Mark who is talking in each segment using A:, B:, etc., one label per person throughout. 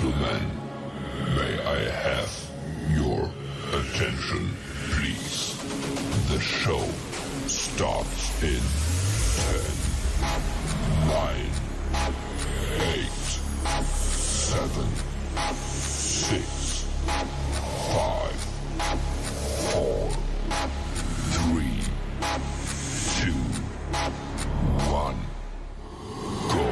A: gentlemen, may I have your attention, please? The show starts in 10, 9, 8, 7, 6, 5, 4, 3, 2, 1, go.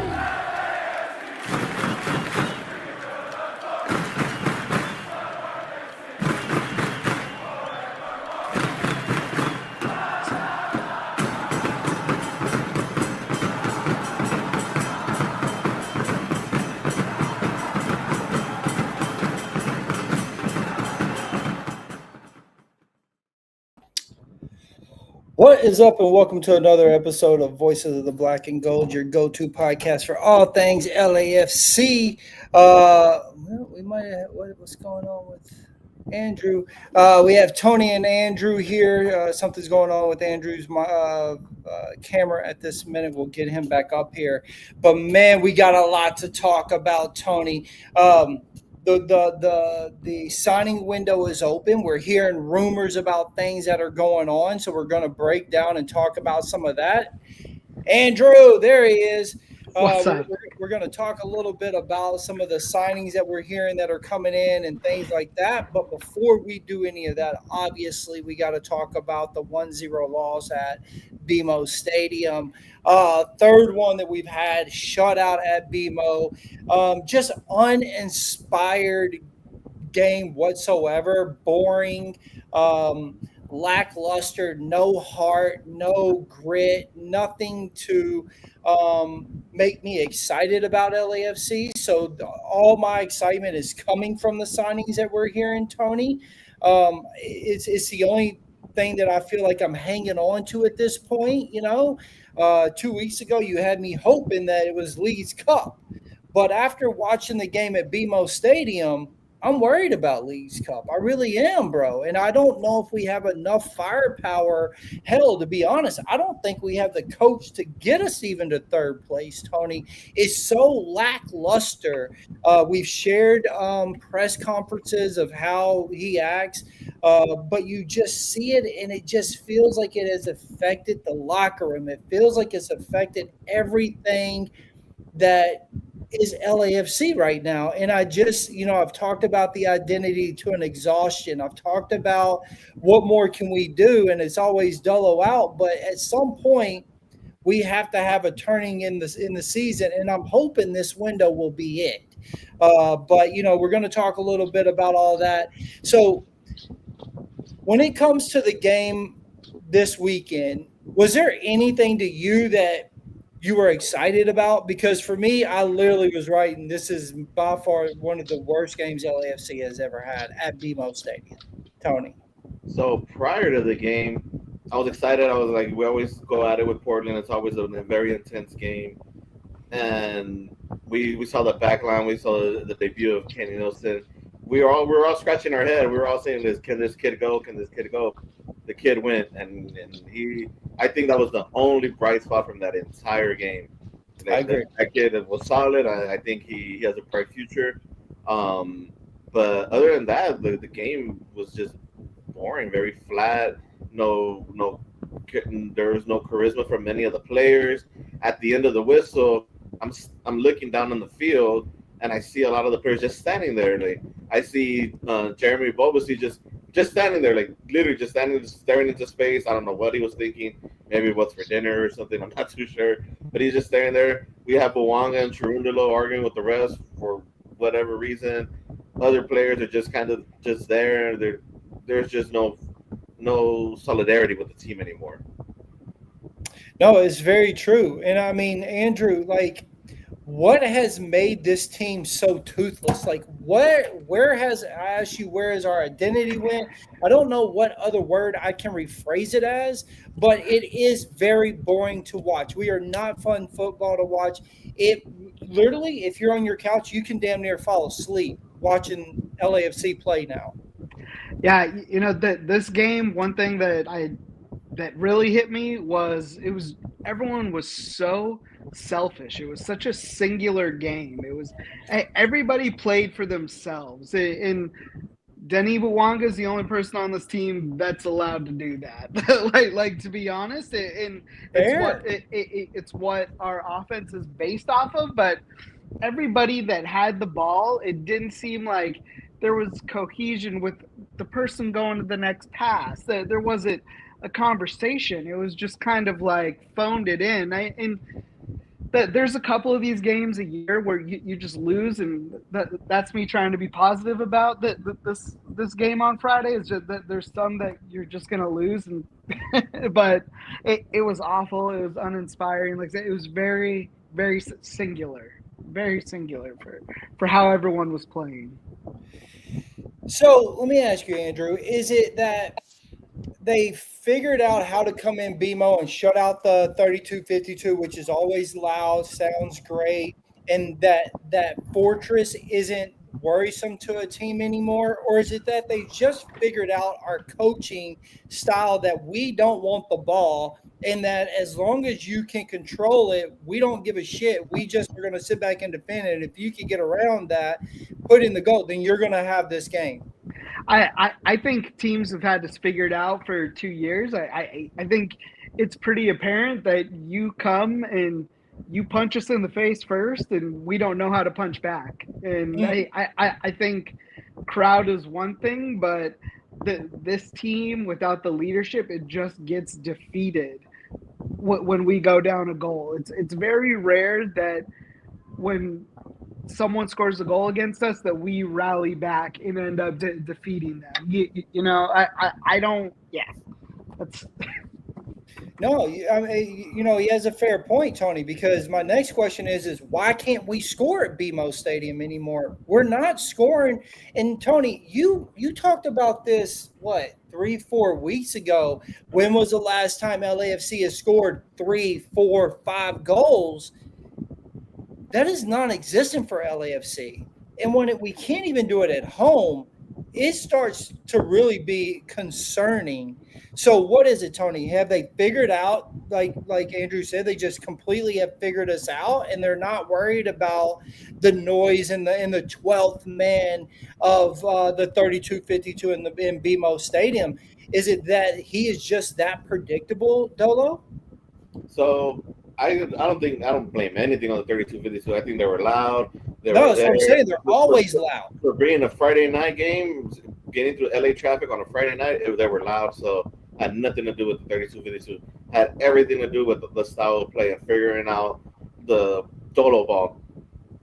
B: What is up, and welcome to another episode of Voices of the Black and Gold, your go-to podcast for all things LAFC. We might have what's going on with Andrew. We have Tony and Andrew here. Something's going on with Andrew's camera at this minute. We'll get him back up here. But man, we got a lot to talk about, Tony. The signing window is open. We're hearing rumors about things that are going on, so we're going to break down and talk about some of that. Andrew, there he is.
C: What's up?
B: We're going to talk a little bit about some of the signings that we're hearing that are coming in and things like that. But before we do any of that, obviously, we got to talk about the 1-0 loss at BMO Stadium. Third one that we've had, shutout at BMO. Just uninspired game whatsoever. Boring, lackluster, no heart, no grit, nothing to make me excited about LAFC. So all my excitement is coming from the signings that we're hearing, Tony. It's the only thing that I feel like I'm hanging on to at this point. 2 weeks ago, you had me hoping that it was Leagues Cup. But after watching the game at BMO Stadium, I'm worried about Leagues Cup. I really am, bro. And I don't know if we have enough firepower. Hell, to be honest, I don't think we have the coach to get us even to third place, Tony. It's so lackluster. We've shared press conferences of how he acts, but you just see it, and it just feels like it has affected the locker room. It feels like it's affected everything that is LAFC right now. And I just, I've talked about the identity to an exhaustion. I've talked about what more can we do, and it's always Dolo out. But at some point, we have to have a turning in the season, and I'm hoping this window will be it. But we're going to talk a little bit about all that. So when it comes to the game this weekend, was there anything to you that you were excited about? Because for me, I literally was writing, this is by far one of the worst games LAFC has ever had at BMO Stadium. Tony.
D: So prior to the game, I was excited. I was like, we always go at it with Portland. It's always a very intense game. And we saw the back line. We saw the debut of Kenny Nielsen. We were all scratching our head. We were all saying, can this kid go? Can this kid go? The kid went, and I think that was the only bright spot from that entire game.
B: I agree.
D: That kid was solid. I think he has a bright future. But other than that, the game was just boring, very flat. There was no charisma from many of the players. At the end of the whistle, I'm looking down on the field, and I see a lot of the players just standing there. Like I see Jeremy Bobusi just standing there, like literally just standing, just staring into space. I don't know what he was thinking. Maybe what's for dinner or something. I'm not too sure. But he's just staring there. We have Bouanga and Cherundolo arguing with the rest for whatever reason. Other players are just kind of just there. There's just no solidarity with the team anymore.
B: No, it's very true. And I mean, Andrew, what has made this team so toothless? Where has our identity went? I don't know what other word I can rephrase it as, but it is very boring to watch. We are not fun football to watch. It literally, if you're on your couch, you can damn near fall asleep watching LAFC play now.
C: Yeah, this game, one thing that really hit me was everyone was so selfish. It was such a singular game. It was everybody played for themselves. And Denis Bouanga is the only person on this team that's allowed to do that. like to be honest, and it's what our offense is based off of. But everybody that had the ball, it didn't seem like there was cohesion with the person going to the next pass. There wasn't a conversation. It was just kind of like phoned it in. And there's a couple of these games a year where you just lose, and that's me trying to be positive about this game on Friday. Is just that there's some that you're just gonna lose, and but it was awful. It was uninspiring. Like I said, it was very singular for how everyone was playing.
B: So let me ask you, Andrew, is it that they figured out how to come in BMO and shut out the 32-52, which is always loud, sounds great, and that fortress isn't worrisome to a team anymore? Or is it that they just figured out our coaching style, that we don't want the ball, and that as long as you can control it, we don't give a shit. We just are going to sit back and defend it. And if you can get around that, put in the goal, then you're going to have this game.
C: I think teams have had this figured out for 2 years. I think it's pretty apparent that you come and you punch us in the face first, and we don't know how to punch back. And I think crowd is one thing, but this team without the leadership, it just gets defeated when we go down a goal. It's very rare that when someone scores a goal against us that we rally back and end up defeating them. You know, I don't. Yeah, that's.
B: No, I mean, you know, he has a fair point, Tony, because my next question is why can't we score at BMO Stadium anymore? We're not scoring. And Tony, you talked about this, 3-4 weeks ago. When was the last time LAFC has scored 3, 4, 5 goals? That is non-existent for LAFC. And when we can't even do it at home, it starts to really be concerning. So what is it, Tony? Have they figured out, like Andrew said, they just completely have figured us out, and they're not worried about the noise in the 12th man of the 32-52 in BMO Stadium? Is it that he is just that predictable, Dolo?
D: So I don't blame anything on the 32-52. I think they were loud.
B: That's what I'm saying. They're always loud.
D: For being a Friday night game, getting through LA traffic on a Friday night, they were loud. So had nothing to do with the 32-52. Had everything to do with the style of play and figuring out the Dolo ball.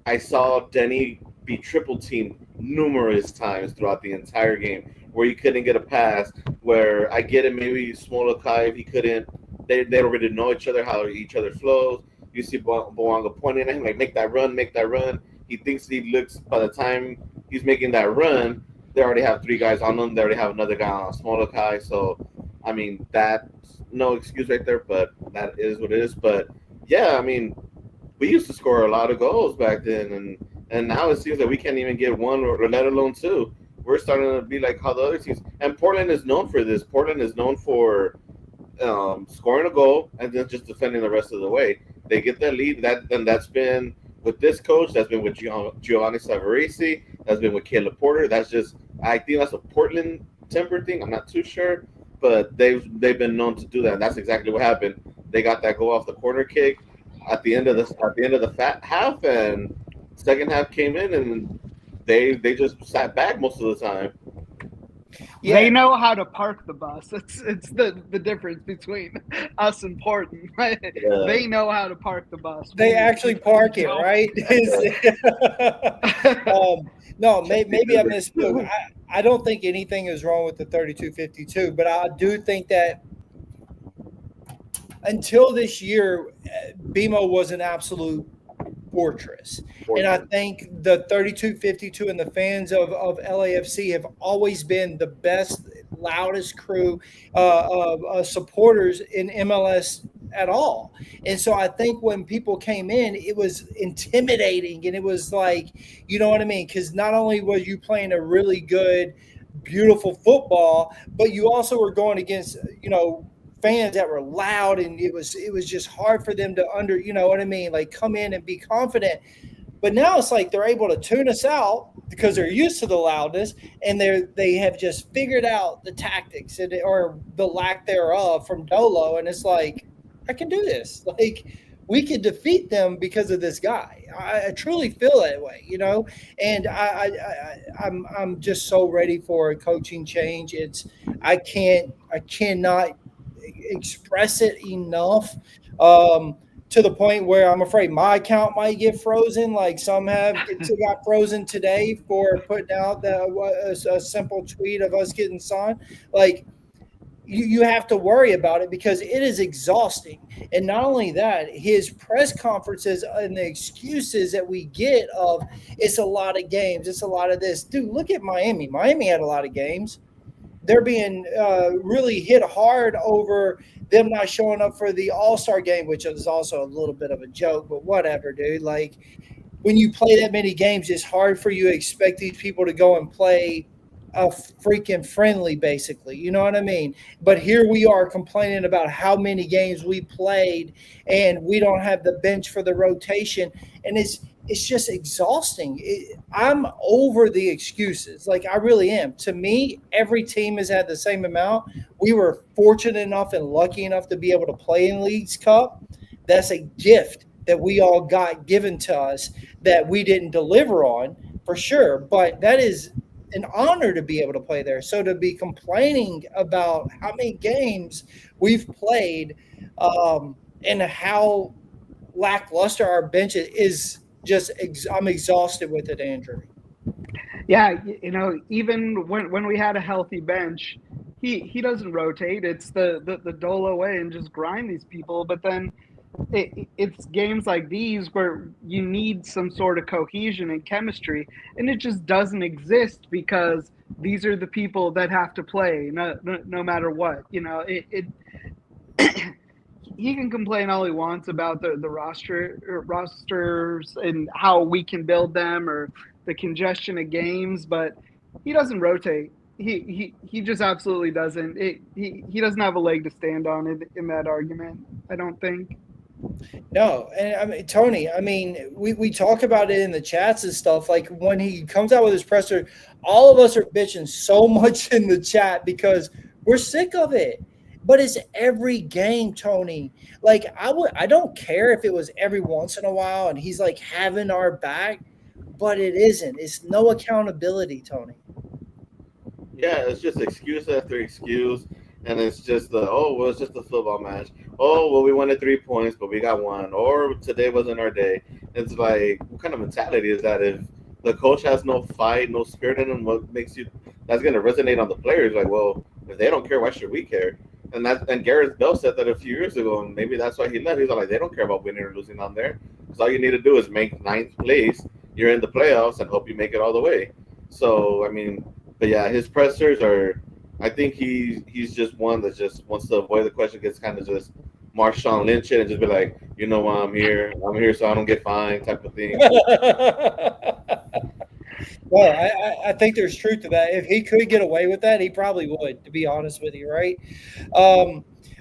D: I saw Denny be triple teamed numerous times throughout the entire game, where he couldn't get a pass. Where I get it, maybe Smolokai, he couldn't. They already know each other, how each other flows. You see Bouanga pointing at him, like, make that run. He thinks he looks, by the time he's making that run, they already have 3 guys on them. They already have another guy on Smolokai. So, I mean, that's no excuse right there, but that is what it is. But, yeah, I mean, we used to score a lot of goals back then, and now it seems that we can't even get 1 or let alone 2. We're starting to be like how the other teams. And Portland is known for this. Portland is known for scoring a goal and then just defending the rest of the way. They get that lead. That's been with this coach. That's been with Giovanni Savarese. That's been with Caleb Porter. I think that's a Portland temper thing. I'm not too sure, but they've been known to do that. And that's exactly what happened. They got that goal off the corner kick at the end of the half, and second half came in, and they just sat back most of the time.
C: Yeah. They know how to park the bus. It's the difference between us and Portland, right? Yeah. They know how to park the bus.
B: They actually park it, right? No, maybe I misspoke. I don't think anything is wrong with the 32-52, but I do think that until this year, BMO was an absolute fortress. And I think the 32-52 and the fans of LAFC have always been the best, loudest crew of supporters in MLS at all. And so I think when people came in, it was intimidating, and it was like, you know what I mean? Because not only was you playing a really good, beautiful football, but you also were going against, fans that were loud, and it was just hard for them to you know what I mean, like come in and be confident. But now it's like they're able to tune us out because they're used to the loudness, and they have just figured out the tactics or the lack thereof from Dolo, and it's like, I can do this. Like, we can defeat them because of this guy. I truly feel that way, you know. And I'm just so ready for a coaching change. I cannot express it enough. To the point where I'm afraid my account might get frozen, like some have. It got frozen today for putting out a simple tweet of us getting signed. Like, you have to worry about it because it is exhausting. And not only that, his press conferences and the excuses that we get of it's a lot of games, it's a lot of this. Dude, look at Miami. Miami had a lot of games. They're being really hit hard over them not showing up for the All-Star game, which is also a little bit of a joke, but whatever, dude. Like, when you play that many games, it's hard for you to expect these people to go and play a freaking friendly, basically. You know what I mean? But here we are complaining about how many games we played, and we don't have the bench for the rotation, and it's just exhausting. I'm over the excuses. Like, I really am. To me, every team has had the same amount. We were fortunate enough and lucky enough to be able to play in Leagues Cup. That's a gift that we all got given to us that we didn't deliver on, for sure. But that is an honor to be able to play there. So to be complaining about how many games we've played and how lackluster our bench is just I'm exhausted with it, Andrew.
C: Yeah, you know, even when we had a healthy bench, he doesn't rotate. It's the Dolo way and just grind these people. But then it's games like these where you need some sort of cohesion and chemistry, and it just doesn't exist because these are the people that have to play no matter what. You know, he can complain all he wants about the rosters and how we can build them or the congestion of games, but he doesn't rotate. He just absolutely doesn't. He doesn't have a leg to stand on in that argument, I don't think.
B: No, and I mean, Tony, I mean, we talk about it in the chats and stuff. Like, when he comes out with his presser, all of us are bitching so much in the chat because we're sick of it. But it's every game, Tony. Like, I don't care if it was every once in a while and he's like having our back, but it isn't. It's no accountability, Tony.
D: Yeah, it's just excuse after excuse, and it's just it's just a football match. Oh, well, we wanted 3 points, but we got one. Or today wasn't our day. It's like, what kind of mentality is that? If the coach has no fight, no spirit in him, what makes you? That's going to resonate on the players. Like, well, if they don't care, why should we care? And Gareth Bell said that a few years ago, and maybe that's why he left. He's like, they don't care about winning or losing on there. Because all you need to do is make 9th place. You're in the playoffs and hope you make it all the way. So, I mean, but yeah, his pressers are. I think he's just one that just wants to avoid the question, gets kind of just Marshawn Lynch it and just be like, you know why I'm here so I don't get fined type of thing.
B: Well, I think there's truth to that. If he could get away with that, he probably would, to be honest with you, right?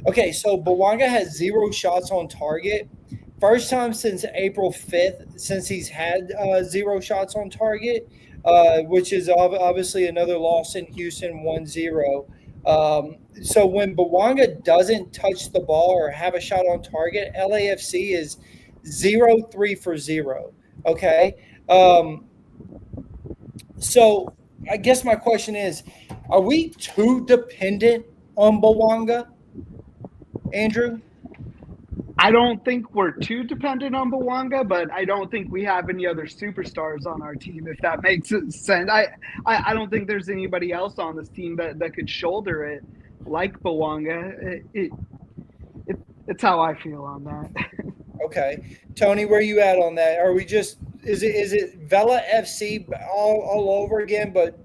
B: Okay, so Bouanga has 0 shots on target. First time since April 5th since he's had 0 shots on target, which is obviously another loss in Houston, 1-0. So when Bouanga doesn't touch the ball or have a shot on target, LAFC is 0-3 for 0. Okay. So I guess my question is, are we too dependent on Bouanga, Andrew?
C: I don't think we're too dependent on Bouanga, but I don't think we have any other superstars on our team, if that makes sense. I don't think there's anybody else on this team that could shoulder it like Bouanga. It's how I feel on that.
B: Okay. Tony, where you at on that? Are we just is it Vela FC all over again, but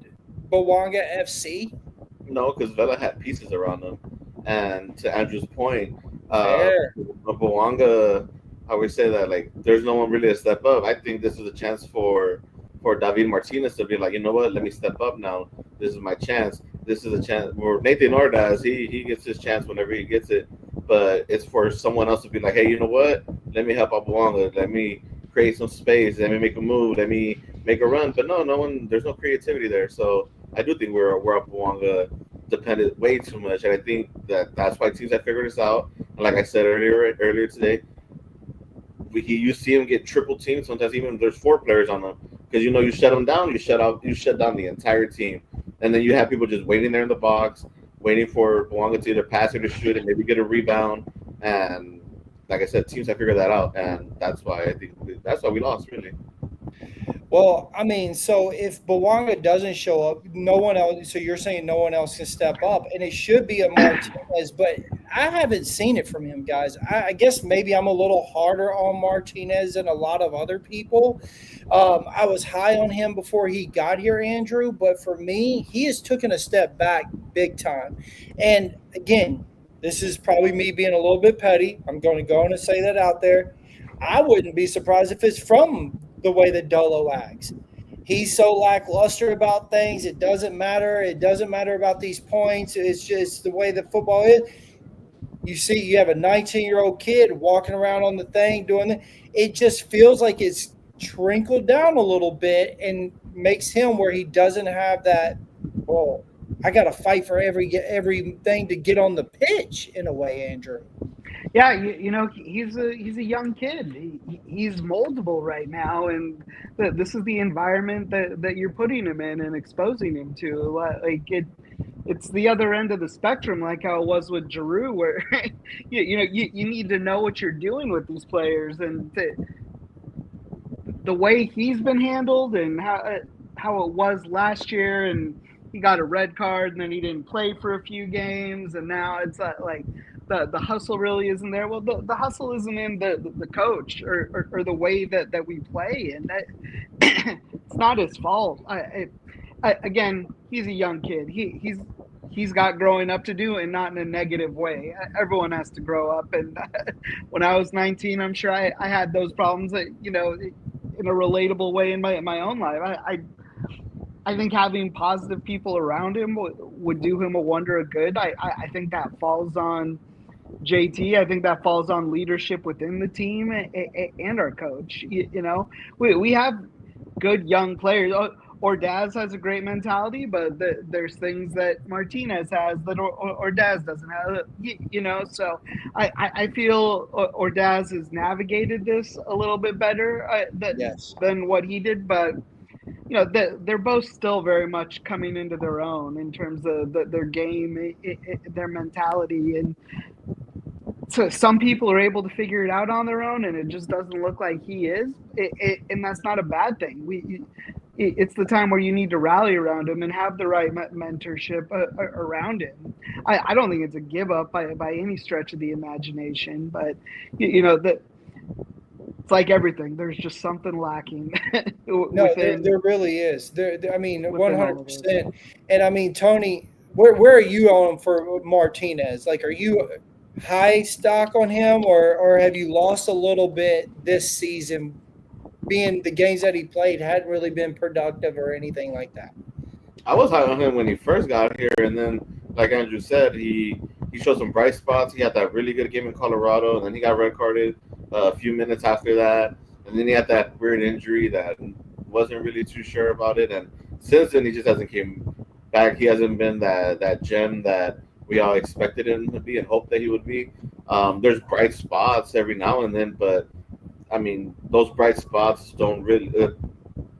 B: Bouanga FC?
D: No, because Vela had pieces around him. And to Andrew's point, Bouanga, I would say that, like, there's no one really to step up. I think this is a chance for David Martinez to be like, you know what, let me step up now. This is my chance. this is a chance. Or Nathan Ordaz, he gets his chance whenever he gets it, but it's for someone else to be like, hey, you know what? Let me help out Bouanga. Let me create some space. Let me make a move. Let me make a run. But no one. There's no creativity there. So I do think we're up Bouanga dependent way too much, and I think that's why teams have figured this out. And like I said earlier today, you see him get triple teamed. Sometimes even there's 4 players on him because you shut him down, you shut down the entire team, and then you have people just waiting there in the box, waiting for Bouanga to either pass or to shoot and maybe get a rebound. And like I said, teams have figured that out, and that's why we lost really.
B: Well, I mean, so if Bouanga doesn't show up, no one else. So you're saying no one else can step up, and it should be a Martinez, but I haven't seen it from him, guys. I guess maybe I'm a little harder on Martinez than a lot of other people. I was high on him before he got here, Andrew, but for me, he has taken a step back big time. And again, this is probably me being a little bit petty. I'm going to go on and say that out there. I wouldn't be surprised if it's from the way that Dolo acts. He's so lackluster about things. It doesn't matter. It doesn't matter about these points. It's just the way that football is. You have a 19-year-old kid walking around on the thing doing it. It just feels like it's trickled down a little bit and makes him where he doesn't have that, well, I got to fight for everything to get on the pitch in a way, Andrew.
C: Yeah, he's a young kid. He's moldable right now, and this is the environment that you're putting him in and exposing him to. It's the other end of the spectrum, like how it was with Giroud, where you need to know what you're doing with these players, and the way he's been handled, and how it was last year, and he got a red card, and then he didn't play for a few games, and now it's like. The hustle really isn't there. Well, the hustle isn't in the coach or the way that we play, and that it's not his fault. Again, he's a young kid. He's got growing up to do, and not in a negative way. Everyone has to grow up, and when I was 19, I'm sure I had those problems. In a relatable way in my own life. I think having positive people around him would do him a wonder of good. I think that falls on JT. I think that falls on leadership within the team and our coach. We have good young players. Ordaz has a great mentality, but there's things that Martinez has that Ordaz doesn't have. So I feel Ordaz has navigated this a little bit better than what he did, but they're both still very much coming into their own in terms of their game, their mentality, and so some people are able to figure it out on their own, and it just doesn't look like he is, and that's not a bad thing. It's the time where you need to rally around him and have the right mentorship around him. I don't think it's a give up by any stretch of the imagination, but that. It's like everything. There's just something lacking.
B: No, there really is. I mean, 100%. And I mean, Tony, where are you on for Martinez? Like, are you high stock on him, or have you lost a little bit this season? Being the games that he played hadn't really been productive or anything like that.
D: I was high on him when he first got here, and then, like Andrew said, he showed some bright spots. He had that really good game in Colorado, and then he got red carded a few minutes after that, and then he had that weird injury that wasn't really too sure about it. And since then, he just hasn't came back. He hasn't been that gem that we all expected him to be and hoped that he would be. There's bright spots every now and then, but I mean, those bright spots don't really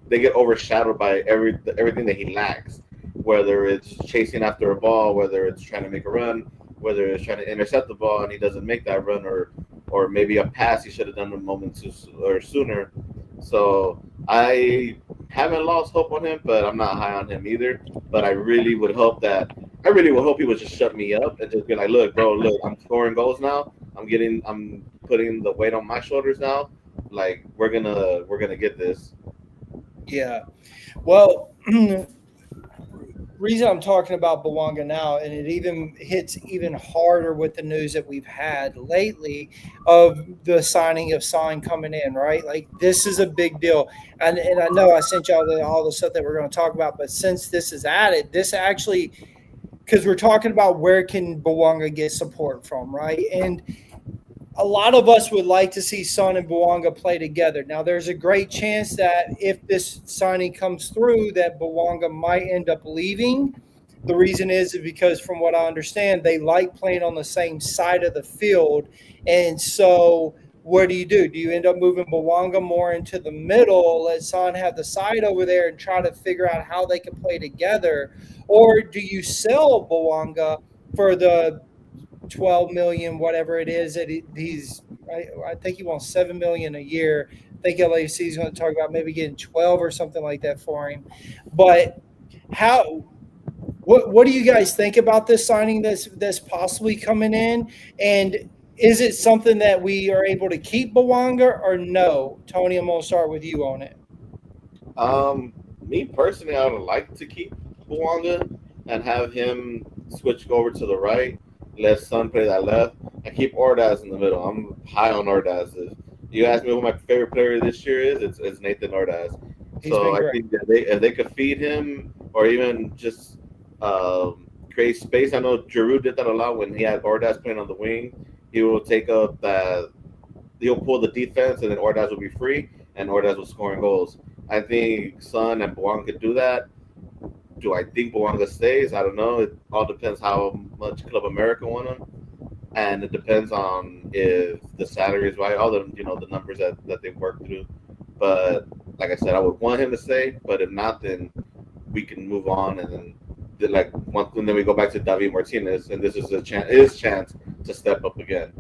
D: they get overshadowed by everything that he lacks, whether it's chasing after a ball, whether it's trying to make a run, whether it's trying to intercept the ball and he doesn't make that run, or maybe a pass he should have done a moment sooner. So I haven't lost hope on him, but I'm not high on him either. But I really would hope he would just shut me up and just be like, look, I'm scoring goals now. I'm putting the weight on my shoulders now. Like, we're gonna get this.
B: Yeah. Well, reason I'm talking about Bouanga now, and it even hits even harder with the news that we've had lately of the signing of Sign coming in, right? Like, this is a big deal. And I know I sent y'all all the stuff that we're going to talk about, but since this is added, this actually because we're talking about where can Bouanga get support from, right? And a lot of us would like to see Son and Bouanga play together. Now, there's a great chance that if this signing comes through, that Bouanga might end up leaving. The reason is because, from what I understand, they like playing on the same side of the field. And so what do? Do you end up moving Bouanga more into the middle, let Son have the side over there and try to figure out how they can play together? Or do you sell Bouanga for the 12 million, whatever it is that I think he wants 7 million a year. I think LAFC is going to talk about maybe getting 12 or something like that for him. But what do you guys think about this signing that's possibly coming in? And is it something that we are able to keep Bouanga or no? Tony, I'm going to start with you on it.
D: Me personally, I would like to keep Bouanga and have him switch over to the right. Let Son play that left, and keep Ordaz in the middle. I'm high on Ordaz. If you ask me who my favorite player this year is, it's Nathan Ordaz. So I think that if they could feed him or even just create space. I know Giroud did that a lot when he had Ordaz playing on the wing. He will take up that. He'll pull the defense, and then Ordaz will be free, and Ordaz will scoring goals. I think Son and Bouanga could do that. Do I think Bouanga stays? I don't know. It all depends how much Club America want him, and it depends on if the salary is right. All the the numbers that they work through. But like I said, I would want him to stay. But if not, then we can move on, and then we go back to David Martinez, and this is his chance to step up again.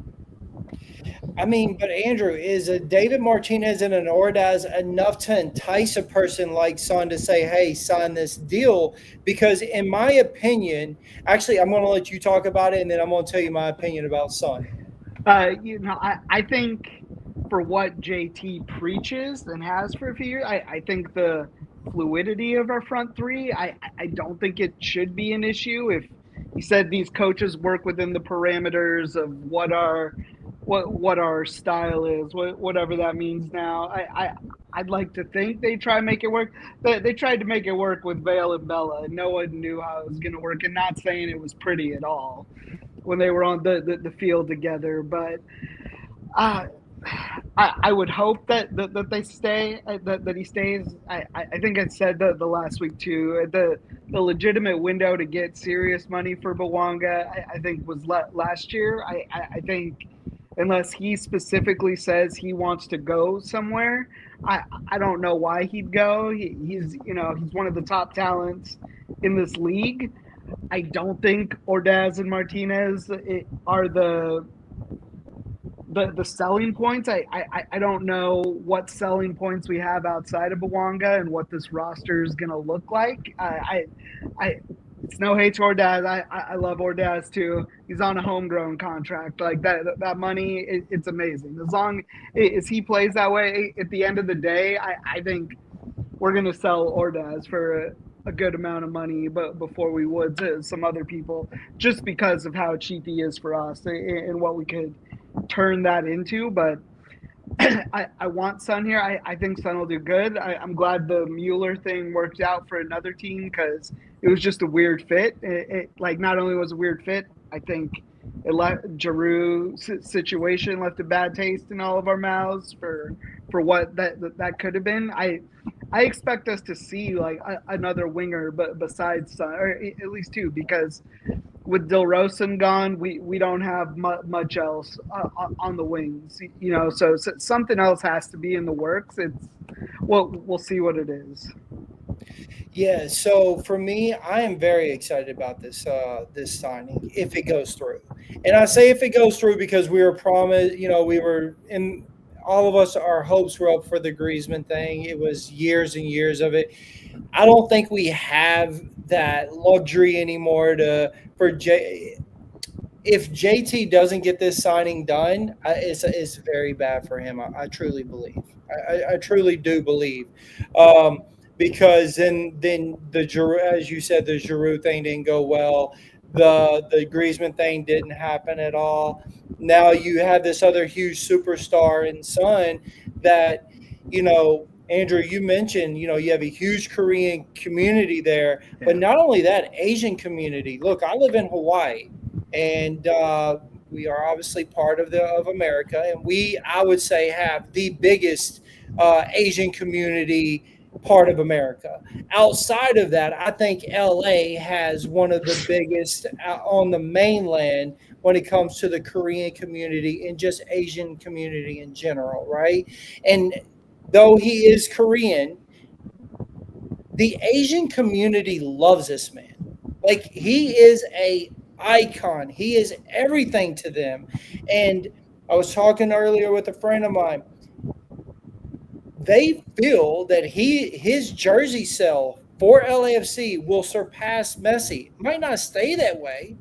B: I mean, but Andrew, is a David Martinez and an Ordaz enough to entice a person like Son to say, hey, sign this deal? Because in my opinion, actually, I'm going to let you talk about it, and then I'm going to tell you my opinion about Son.
C: I think for what JT preaches and has for a few years, I think the fluidity of our front three, I don't think it should be an issue. If he said these coaches work within the parameters of what our style is, whatever that means now. I'd like to think they try to make it work. They tried to make it work with Vale and Bella, and no one knew how it was going to work. And not saying it was pretty at all when they were on the field together, but I would hope that they stay, that he stays. I think I said the last week too. The legitimate window to get serious money for Bouanga, I think, was last year. I think, unless he specifically says he wants to go somewhere, I don't know why he'd go. He's one of the top talents in this league. I don't think Ordaz and Martinez are the selling points. I don't know what selling points we have outside of Bouanga and what this roster is going to look like. It's no hate to Ordaz. I love Ordaz too. He's on a homegrown contract. Like that money, it's amazing. As long as he plays that way, at the end of the day, I think we're going to sell Ordaz for a good amount of money, but before we would to some other people, just because of how cheap he is for us and what we could turn that into. But I want Son here. I think Son will do good. I'm glad the Mueller thing worked out for another team, because it was just a weird fit. Not only was it a weird fit, I think it Giroud's situation left a bad taste in all of our mouths for what that could have been. I expect us to see another winger, but besides Son, or at least two, because with Dilrosun gone, we don't have much else on the wings, So something else has to be in the works. We'll see what it is.
B: Yeah, so for me, I am very excited about this signing if it goes through. And I say if it goes through because we were promised, we were in – all of us, our hopes were up for the Griezmann thing. It was years and years of it. I don't think we have that luxury anymore if JT doesn't get this signing done, it's very bad for him. I truly believe. I truly do believe. Because then the Giroud, as you said, the Giroud thing didn't go well. The Griezmann thing didn't happen at all. Now you have this other huge superstar in Son that, Andrew, you mentioned, you have a huge Korean community there, but
C: Yeah.
B: not only that, Asian community. Look, I live in Hawaii, and we are obviously part of America, and I would say, have the biggest Asian community part of America. Outside of that, I think LA has one of the biggest on the mainland when it comes to the Korean community and just Asian community in general, right? And though he is Korean, the Asian community loves this man. Like, he is a icon. He is everything to them. And I was talking earlier with a friend of mine. They feel that his jersey sale for LAFC will surpass Messi. Might not stay that way,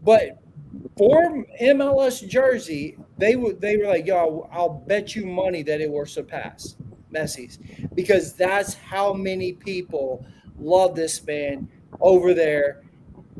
B: but for MLS jersey, they were like, yo, I'll bet you money that it will surpass Messi's, because that's how many people love this man over there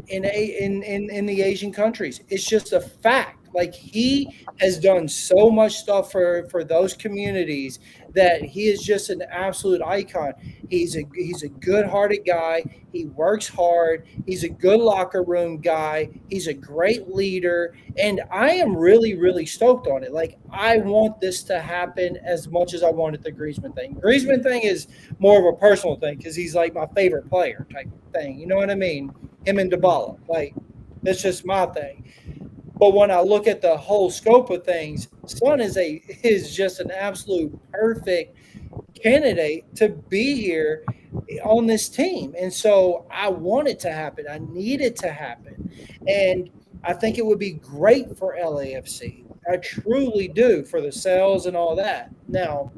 B: in the Asian countries. It's just a fact. Like, he has done so much stuff for those communities that he is just an absolute icon. He's a good-hearted guy. He works hard. He's a good locker room guy. He's a great leader, and I am really, really stoked on it. Like, I want this to happen as much as I wanted the Griezmann thing. Griezmann thing is more of a personal thing because he's like my favorite player type thing. You know what I mean? Him and Dybala. Like, that's just my thing. But when I look at the whole scope of things, Son is just an absolute perfect candidate to be here on this team. And so I want it to happen. I need it to happen. And I think it would be great for LAFC. I truly do, for the sales and all that. Now,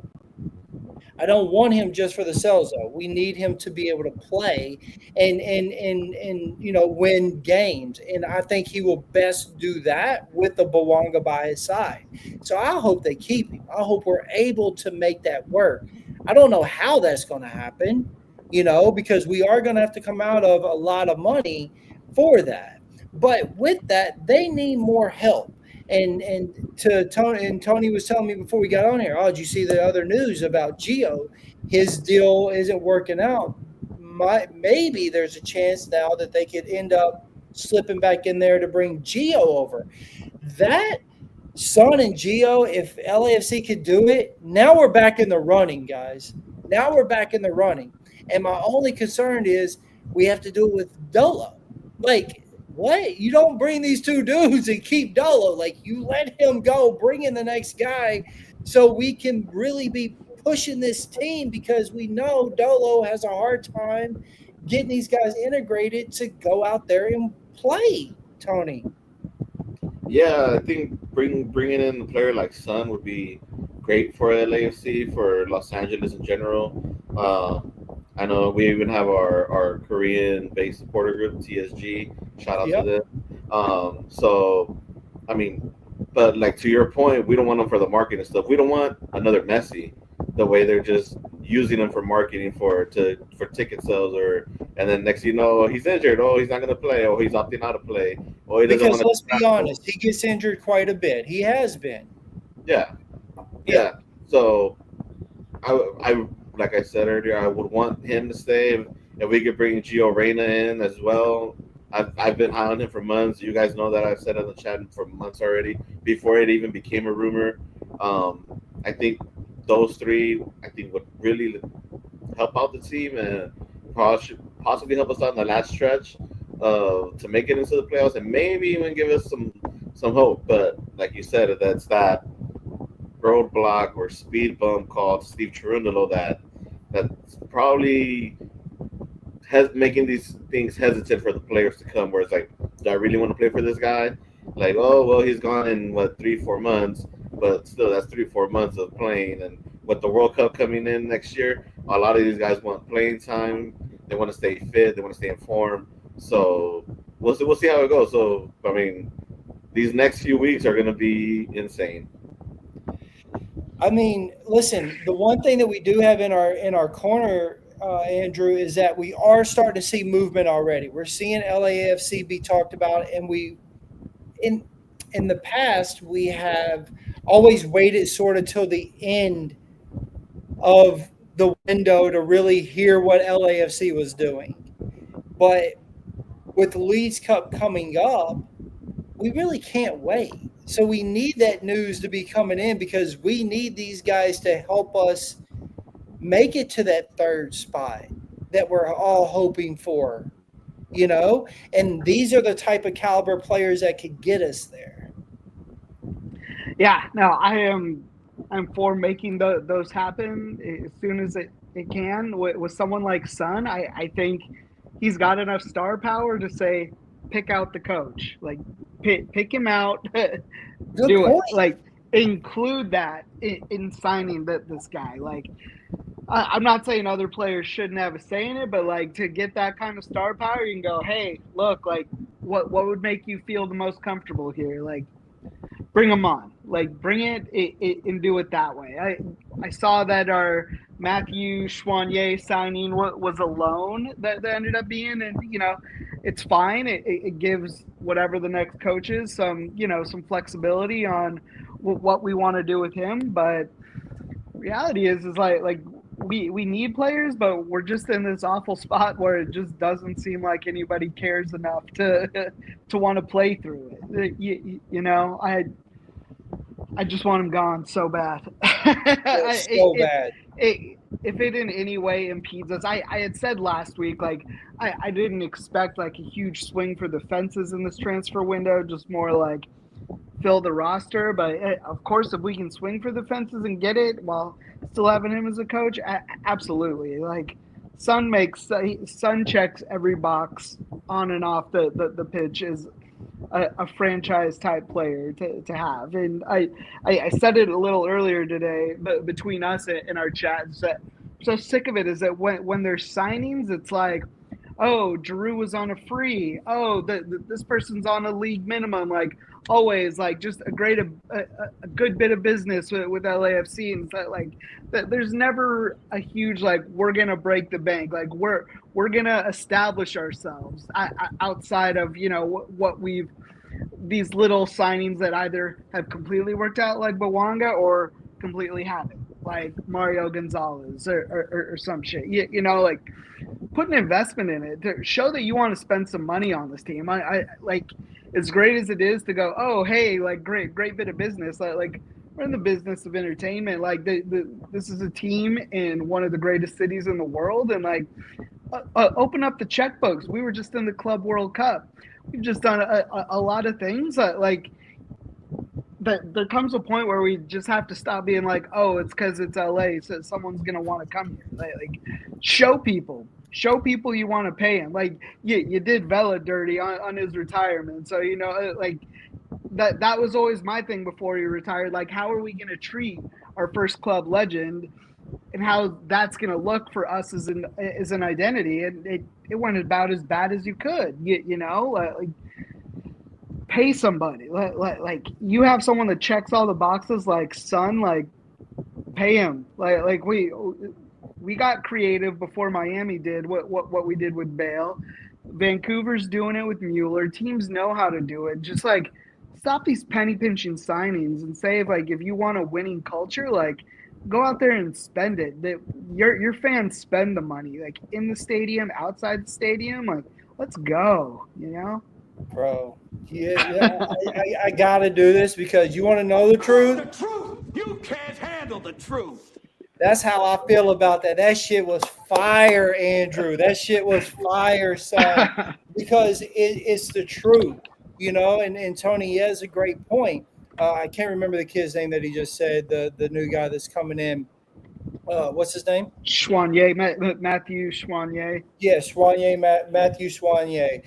B: I don't want him just for the sales, though. We need him to be able to play and win games. And I think he will best do that with the Bouanga by his side. So I hope they keep him. I hope we're able to make that work. I don't know how that's going to happen, because we are going to have to come out of a lot of money for that. But with that, they need more help. And to Tony was telling me before we got on here, did you see the other news about Gio? His deal isn't working out. Maybe there's a chance now that they could end up slipping back in there to bring Gio over. That Son and Gio, if LAFC could do it, now we're back in the running, guys. Now we're back in the running. And my only concern is we have to do it with Dolo. Like, what? You don't bring these two dudes and keep Dolo. Like, you let him go, bring in the next guy so we can really be pushing this team, because we know Dolo has a hard time getting these guys integrated to go out there and play, Tony.
D: Yeah, I think bringing in a player like Son would be great for LAFC, for Los Angeles in general. I know we even have our Korean-based supporter group, TSG. Shout out to them. So, I mean, but like, to your point, we don't want them for the marketing stuff. We don't want another Messi, the way they're just using them for marketing for ticket sales, and then next he's injured. Oh, he's not going to play. Oh, he's opting out to play. Oh, he doesn't
B: because
D: want
B: let's be honest, he gets injured quite a bit. He has been.
D: Yeah. So, I like I said earlier, I would want him to stay. If we could bring Gio Reyna in as well. I've been high on him for months. You guys know that. I've said in the chat for months already, before it even became a rumor. I think those three, would really help out the team and possibly help us out in the last stretch to make it into the playoffs, and maybe even give us some hope. But like you said, that's that roadblock or speed bump called Steve Cherundolo that's probably making these things hesitant for the players to come, where it's like, do I really want to play for this guy? Like, oh, well, he's gone in 3-4 months, but still, that's 3-4 months of playing. And with the World Cup coming in next year, a lot of these guys want playing time. They want to stay fit. They want to stay informed. So we'll see how it goes. So, I mean, these next few weeks are going to be insane.
B: I mean, listen, the one thing that we do have in our corner, Andrew, is that we are starting to see movement already. We're seeing LAFC be talked about, and in the past, we have always waited sort of till the end of the window to really hear what LAFC was doing. But with the Leagues Cup coming up, we really can't wait. So we need that news to be coming in because we need these guys to help us make it to that third spot that we're all hoping for, and these are the type of caliber players that could get us there.
C: Yeah, no, I'm for making those happen as soon as it can. With someone like Son, I think he's got enough star power to say, pick out the coach, like pick him out, do
B: point.
C: it, like include that in signing this guy. Like, I'm not saying other players shouldn't have a say in it, but like to get that kind of star power, you can go, hey, look, like what would make you feel the most comfortable here? Like, bring them on, like bring it and do it that way. I saw that our Matthew Chouanier signing was a loan that ended up being, and it's fine. It gives whatever the next coach is some flexibility on what we want to do with him. But reality is like we need players, but we're just in this awful spot where it just doesn't seem like anybody cares enough to want to play through it. I just want him gone so bad.
B: Bad.
C: If it in any way impedes us, I had said last week, like I didn't expect like a huge swing for the fences in this transfer window, just more like fill the roster. But of course, if we can swing for the fences and get it while still having him as a coach, absolutely. Like Son checks every box on and off the pitch is a franchise type player to have. And I said it a little earlier today, but between us and our chats, that I'm so sick of it is that when there's signings, it's like, oh, Giroux was on a free. Oh, this person's on a league minimum. Like always, like just a good bit of business with LAFC, and so like there's never a huge like we're gonna break the bank. Like we're gonna establish ourselves outside of what we've these little signings that either have completely worked out like Bouanga or completely haven't, like Mario Gonzalez or some shit. Like put an investment in it to show that you want to spend some money on this team. I like as great as it is to go, oh hey, like great bit of business. Like we're in the business of entertainment. Like this is a team in one of the greatest cities in the world, and like open up the checkbooks. We were just in the Club World Cup. We've just done a lot of things like. But there comes a point where we just have to stop being like, oh, it's because it's LA, so someone's gonna want to come here. Like show people you want to pay him. Like you did Vela dirty on his retirement, so like that was always my thing before he retired. Like, how are we gonna treat our first club legend, and how that's gonna look for us as an identity? And it went about as bad as you could. Like. Pay somebody. Like you have someone that checks all the boxes, like Son, like pay him. Like we got creative before Miami did what we did with Bale. Vancouver's doing it with Mueller. Teams know how to do it. Just like stop these penny pinching signings and say if you want a winning culture, like go out there and spend it. That your fans spend the money, like in the stadium, outside the stadium. Like let's go.
B: Bro, yeah, I gotta do this because you want to know the truth.
E: The truth. You can't handle the truth.
B: That's how I feel about that. That shit was fire, Andrew. That shit was fire, son. Because it's the truth, And Tony, he has a great point. I can't remember the kid's name that he just said. The new guy that's coming in. What's his name?
C: Chouanier, Matthew Chouanier.
B: Yeah, Chouanier, Matthew Chouanier.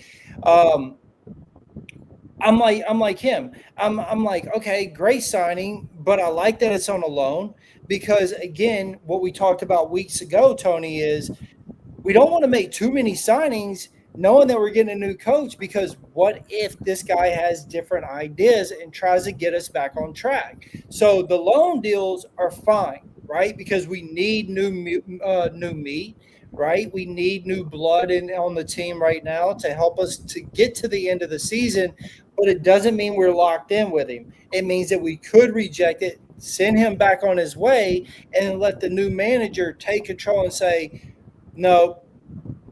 B: I'm like him. I'm like, okay, great signing, but I like that it's on a loan because, again, what we talked about weeks ago, Tony, is we don't want to make too many signings knowing that we're getting a new coach because what if this guy has different ideas and tries to get us back on track? So the loan deals are fine, right? Because we need new meat. Right, we need new blood on the team right now to help us to get to the end of the season, but it doesn't mean we're locked in with him. It means that we could reject it send him back on his way, and let the new manager take control and say, no,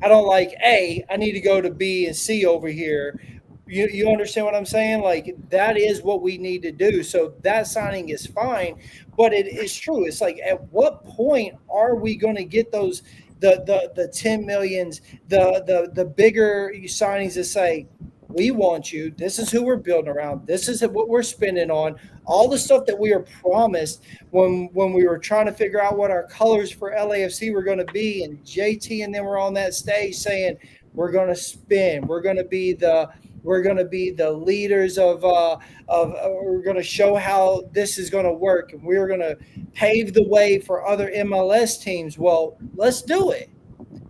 B: I don't like A. I need to go to B and C over here. You understand what I'm saying? Like, that is what we need to do. So that signing is fine, but it is true. It's like, at what point are we going to get those the 10 millions, the bigger signings that say, we want you. This is who we're building around. This is what we're spending on. All the stuff that we were promised when we were trying to figure out what our colors for LAFC were going to be, and JT and then we're on that stage saying we're going to spin. We're going to be the leaders of we're going to show how this is going to work, and we're going to pave the way for other MLS teams. Well, let's do it,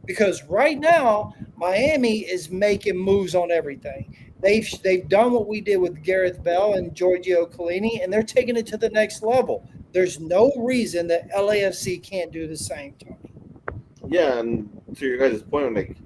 B: because right now Miami is making moves on everything. They've done what we did with Gareth Bale and Giorgio Chiellini, and they're taking it to the next level. There's no reason that LAFC can't do the same, Tony.
D: Yeah, and to your guys' point, like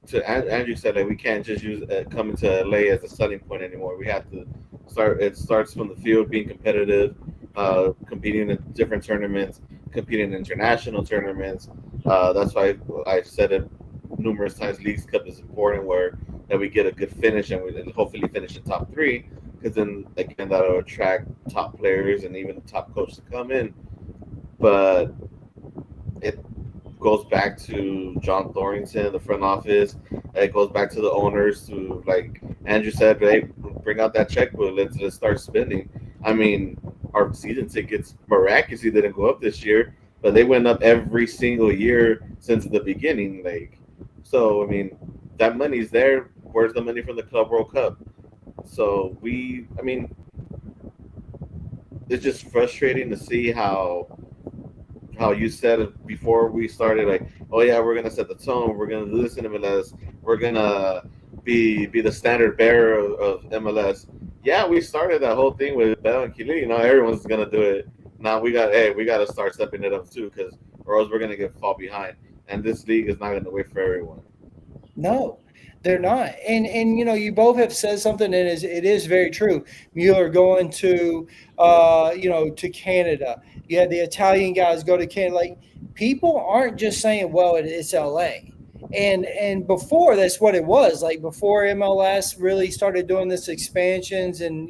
D: to Andrew said, like we can't just use coming to LA as a starting point anymore. We have to start. It starts from the field, being competitive, competing in different tournaments, competing in international tournaments. That's why I said it numerous times. Leagues Cup is important, where that we get a good finish and we hopefully finish in top 3, because then again that'll attract top players and even the top coach to come in. But it goes back to John Thorrington, the front office. It goes back to the owners, to, like Andrew said, hey, bring out that checkbook. Let's start spending. I mean, our season tickets miraculously didn't go up this year, but they went up every single year since the beginning. Like, so I mean, that money's there. Where's the money from the Club World Cup? So it's just frustrating to see how you said it before we started, like, oh yeah, we're gonna set the tone, we're gonna do this in MLS, we're gonna be the standard bearer of MLS. Yeah, we started that whole thing with Bell and Chiellini. Now everyone's gonna do it. Now we got to start stepping it up too, because or else we're gonna fall behind. And this league is not gonna wait for everyone.
B: No, they're not. And you both have said something that it is very true. Mueller going to to Canada. Yeah, the Italian guys go to Canada. Like, people aren't just saying, well, it's LA. And before, that's what it was. Like, before MLS really started doing this expansions, and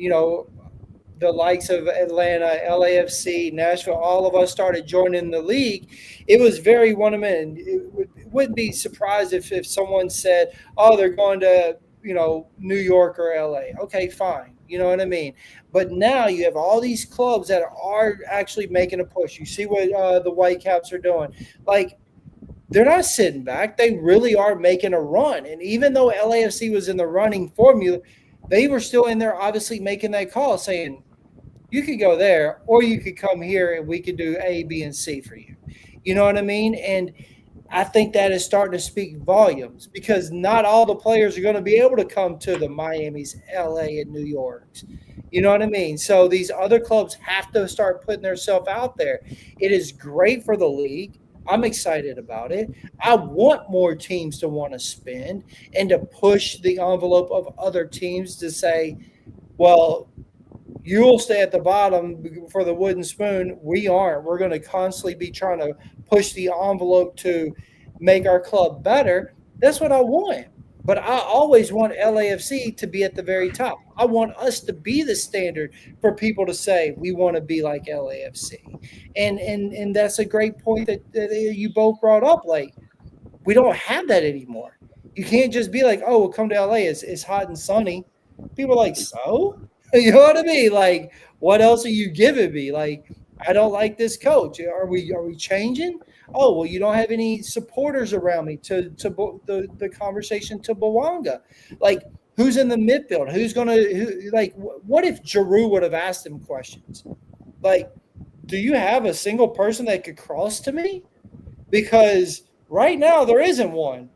B: the likes of Atlanta, LAFC, Nashville, all of us started joining the league, it was very one-of-men. It wouldn't be surprised if someone said, oh, they're going to, New York or LA. Okay, fine. You know what I mean? But now you have all these clubs that are actually making a push. You see what the Whitecaps are doing. Like, they're not sitting back. They really are making a run. And even though LAFC was in the running formula, they were still in there obviously making that call, saying, you could go there, or you could come here and we could do A, B, and C for you. You know what I mean? And I think that is starting to speak volumes, because not all the players are going to be able to come to the Miamis, LA, and New Yorks. You know what I mean? So these other clubs have to start putting themselves out there. It is great for the league. I'm excited about it. I want more teams to want to spend and to push the envelope of other teams to say, well, you'll stay at the bottom for the wooden spoon. We aren't. We're going to constantly be trying to push the envelope to make our club better. That's what I want. But I always want LAFC to be at the very top. I want us to be the standard for people to say we want to be like LAFC. And that's a great point that you both brought up. Like, we don't have that anymore. You can't just be like, oh, we'll come to LA. It's hot and sunny. People are like, so? You know what I mean? Like, what else are you giving me? Like, I don't like this coach. Are we changing? Oh, well, you don't have any supporters around me to the conversation to Bouanga. Like, who's in the midfield? Who's going to – like, what if Giroud would have asked him questions? Like, do you have a single person that could cross to me? Because right now there isn't one.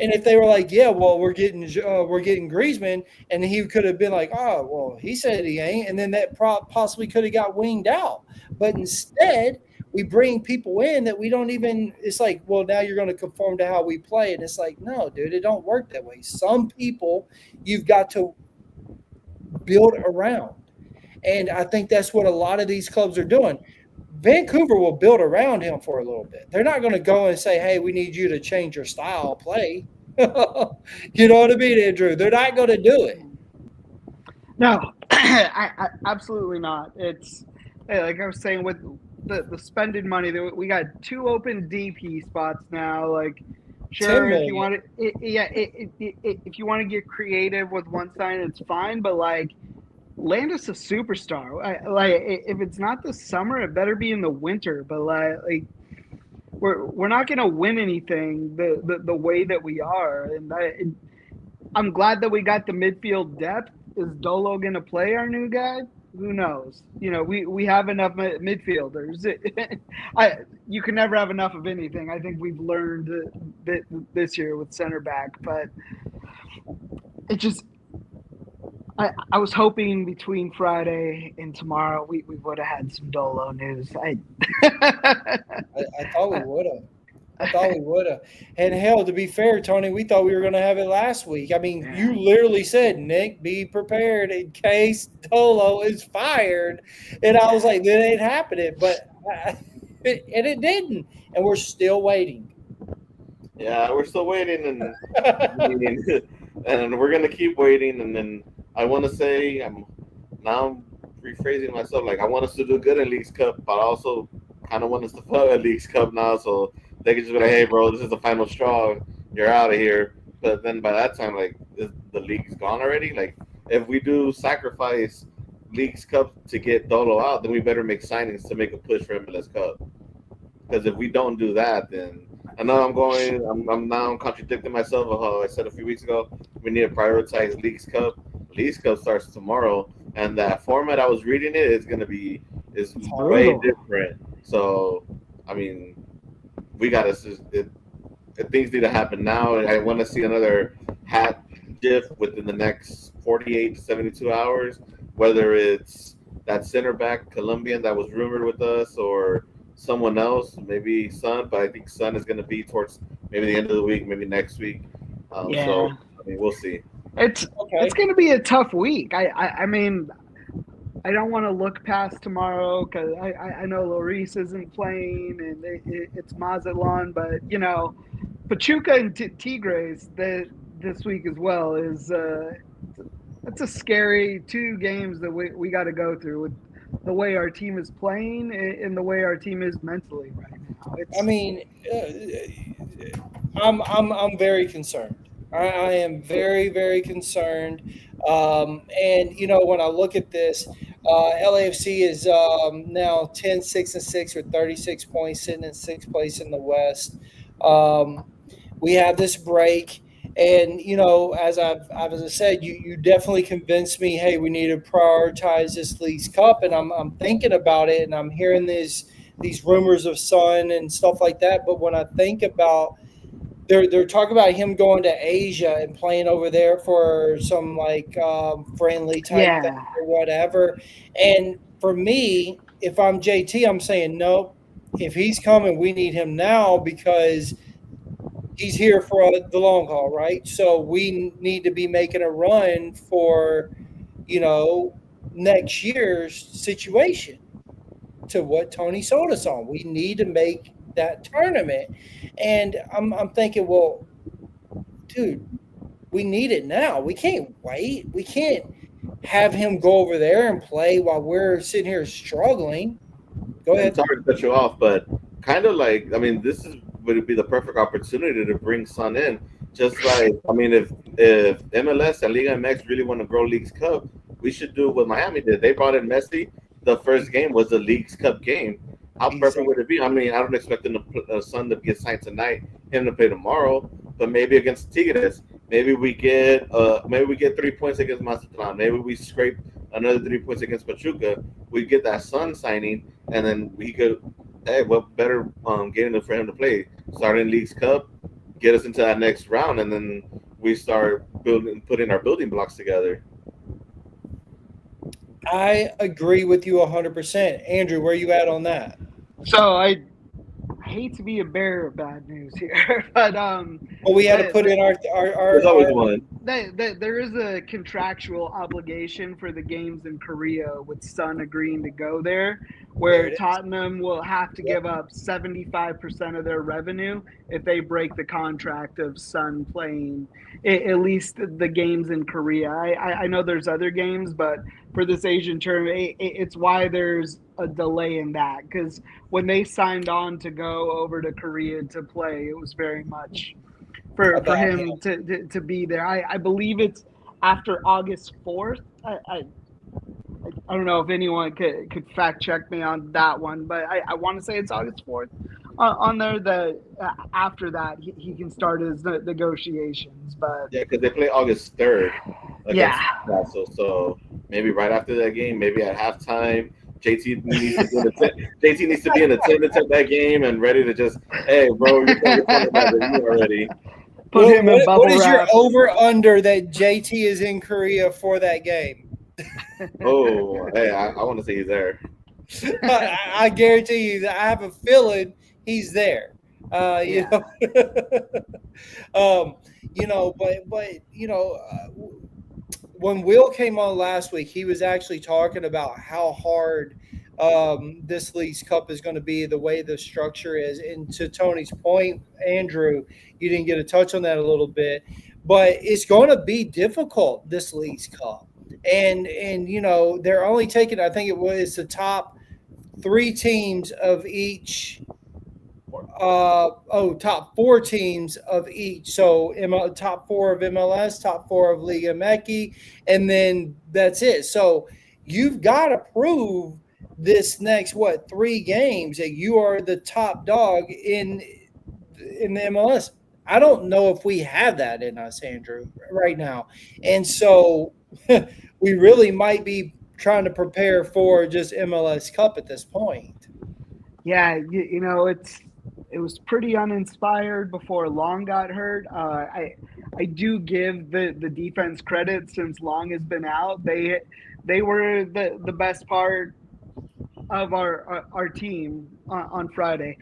B: And if they were like, yeah, well, we're getting Griezmann, and he could have been like, oh, well, he said he ain't, and then that possibly could have got winged out. But instead, we bring people in that we don't even – it's like, well, now you're going to conform to how we play. And it's like, no, dude, it don't work that way. Some people you've got to build around. And I think that's what a lot of these clubs are doing. Vancouver will build around him for a little bit. They're not going to go and say, hey, we need you to change your style of play. You know what I mean, Andrew? They're not going to do it.
C: No, I absolutely not. It's like I was saying with the spending money. We got 2 open DP spots now. Like, sure, if you want to, if you want to get creative with one sign, it's fine. But like, land us a superstar. Like, if it's not this summer, it better be in the winter. But like we're not going to win anything the way that we are. And I'm glad that we got the midfield depth. Is Dolo going to play our new guy? Who knows? You know, we have enough midfielders. You can never have enough of anything. I think we've learned that this year with center back. But it just – I was hoping between Friday and tomorrow we would have had some Dolo news.
B: I thought we would have. I thought we would have. And hell, to be fair, Tony, we thought we were going to have it last week. I mean, you literally said, Nick, be prepared in case Dolo is fired. And I was like, that ain't happening. But and it didn't. And we're still waiting.
D: Yeah, we're still waiting. And we're going to keep waiting. And then I want to say, I'm rephrasing myself. Like, I want us to do good in Leagues Cup, but I also kind of want us to fail at Leagues Cup now. So they could just be like, hey, bro, this is the final straw. You're out of here. But then by that time, like, the league's gone already. Like, if we do sacrifice Leagues Cup to get Dolo out, then we better make signings to make a push for MLS Cup. Because if we don't do that, then I know I'm now contradicting myself of how I said a few weeks ago. We need to prioritize Leagues Cup. Leagues Cup starts tomorrow, and that format I was reading is way different. So, I mean, we got to things need to happen now. I want to see another hat diff within the next 48 to 72 hours, whether it's that center back Colombian that was rumored with us or someone else, maybe Sun, but I think Sun is going to be towards maybe the end of the week, maybe next week. So, I mean, we'll see.
C: It's going to be a tough week. I mean, I don't want to look past tomorrow because I know Lloris isn't playing and it's Mazatlan, but, you know, Pachuca and Tigres this week as well is that's a scary 2 games that we got to go through with the way our team is playing and the way our team is mentally right now.
B: I mean, I'm very concerned. I am very, very concerned. And, you know, when I look at this, LAFC is now 10-6-6 with 36 points, sitting in 6th place in the West. We have this break. And, you know, as I said, you definitely convinced me, hey, we need to prioritize this Leagues Cup. And I'm thinking about it, and I'm hearing these rumors of Sun and stuff like that. But when I think about they're talking about him going to Asia and playing over there for some like friendly type thing or whatever. And for me, if I'm JT, I'm saying no. If he's coming, we need him now because he's here for the long haul, right? So we need to be making a run for, you know, next year's situation to what Tony sold us on. We need to make that tournament. And I'm thinking, well, dude, we need it now. We can't wait. We can't have him go over there and play while we're sitting here struggling. Go ahead.
D: Sorry to cut you off, but kind of like, I mean, would be the perfect opportunity to bring Sun in. Just like, I mean, if MLS and Liga MX really want to grow Leagues Cup, we should do what Miami did. They brought in Messi. The first game was the Leagues Cup game. How perfect would it be? I mean, I don't expect Sun to get signed tonight, him to play tomorrow, but maybe against Tigres, maybe we get 3 points against Mazatlan. Maybe we scrape another 3 points against Pachuca. We get that Sun signing, and then we could. Hey, what better game for him to play? Starting Leagues Cup, get us into that next round, and then we start putting our building blocks together.
B: I agree with you 100%. Andrew, where you at on that?
C: So I hate to be a bearer of bad news here, but
B: well, we had to put in our
D: There's always one.
C: there is a contractual obligation for the games in Korea with Sun agreeing to go there, where Tottenham will have to give up 75% of their revenue if they break the contract of Sun playing at least the games in Korea. I know there's other games, but for this Asian tournament, it's why there's a delay in that, because when they signed on to go over to Korea to play, it was very much for him to be there. I believe it's after August 4th. I don't know if anyone could fact check me on that one, but I want to say it's August 4th on there. That after that he can start his negotiations. But
D: yeah, because they play August 3rd against
C: Yeah.
D: Newcastle, so maybe right after that game, maybe at halftime. JT needs to be in attendance at that game and ready to just, hey, bro, you're talking about the review already.
C: put him in bubble
B: what is your
C: wrap.
B: over-under that JT is in Korea for that game?
D: Oh, hey, I want to say he's there.
B: I guarantee you that I have a feeling he's there. You know, when Will came on last week, he was actually talking about how hard this League's Cup is going to be, the way the structure is. And to Tony's point, Andrew, you didn't get a touch on that a little bit, but it's going to be difficult, this League's Cup. And they're only taking, I think it was the top 3 teams of each. Top 4 teams of each. So top 4 of MLS, top 4 of Liga MX, and then that's it. So you've got to prove this next 3 games that you are the top dog in the MLS. I don't know if we have that in us, Andrew, right now. And so we really might be trying to prepare for just MLS Cup at this point.
C: Yeah, it was pretty uninspired before Long got hurt. I do give the defense credit since Long has been out. They were the best part of our team on Friday.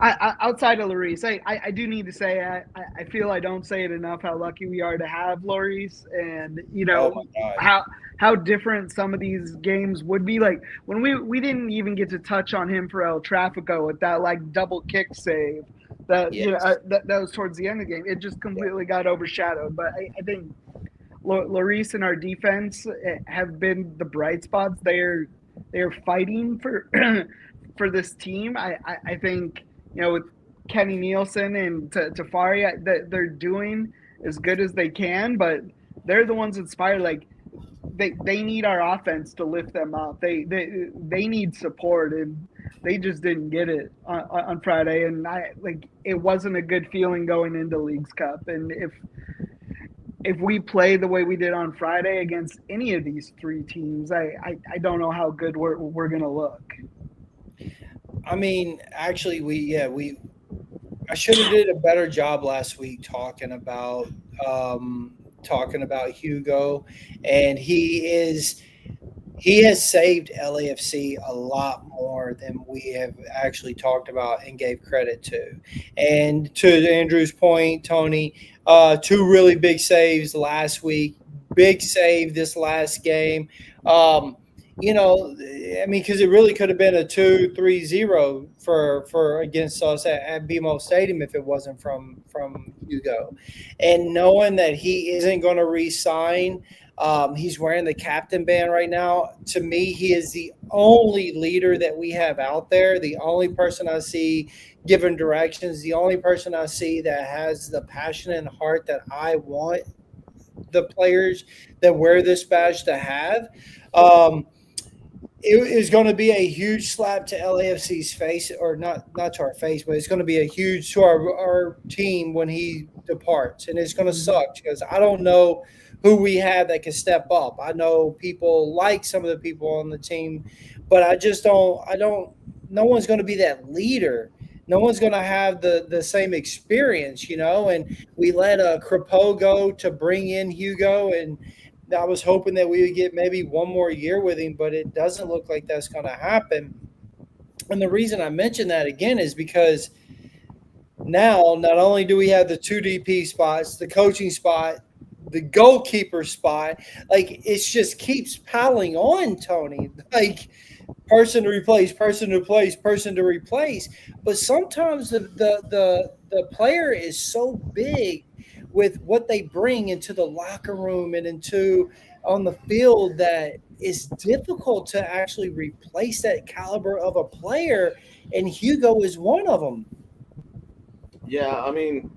C: Outside of Lloris, I do need to say I feel I don't say it enough how lucky we are to have Lloris, and how different some of these games would be. Like when we didn't even get to touch on him for El Trafico with that double kick save that that was towards the end of the game. It just completely got overshadowed. But I think Lloris and our defense have been the bright spots. They're fighting for for this team. I think with Kenny Nielsen and Tafari, that they're doing as good as they can, but they're the ones inspired. Like they need our offense to lift them up. They need support, and they just didn't get it on Friday. And it wasn't a good feeling going into Leagues Cup. And if we play the way we did on Friday against any of these 3 teams, I don't know how good we're gonna look.
B: I mean, actually, I should have did a better job last week talking about Hugo, and he has saved LAFC a lot more than we have actually talked about and gave credit to. And to Andrew's point, Tony, 2 really big saves last week, big save this last game. Because it really could have been a 2-3-0 for against us at BMO Stadium if it wasn't from Hugo. And knowing that he isn't going to re-sign, he's wearing the captain band right now. To me, he is the only leader that we have out there, the only person I see giving directions, the only person I see that has the passion and heart that I want the players that wear this badge to have. It is going to be a huge slap to LAFC's face, or not to our face, but it's going to be a huge to our team when he departs. And it's going to suck because I don't know who we have that can step up. I know people like some of the people on the team, but I don't no one's going to be that leader. No one's going to have the same experience, and we let Crepeau go to bring in Hugo, and I was hoping that we would get maybe one more year with him, but it doesn't look like that's going to happen. And the reason I mention that again is because now not only do we have the 2 DP spots, the coaching spot the goalkeeper spot. Like it just keeps piling on, Tony. Like person to replace, person to replace, person to replace. But sometimes the player is so big with what they bring into the locker room and into on the field that it's difficult to actually replace that caliber of a player. And Hugo is one of them.
D: Yeah, I mean,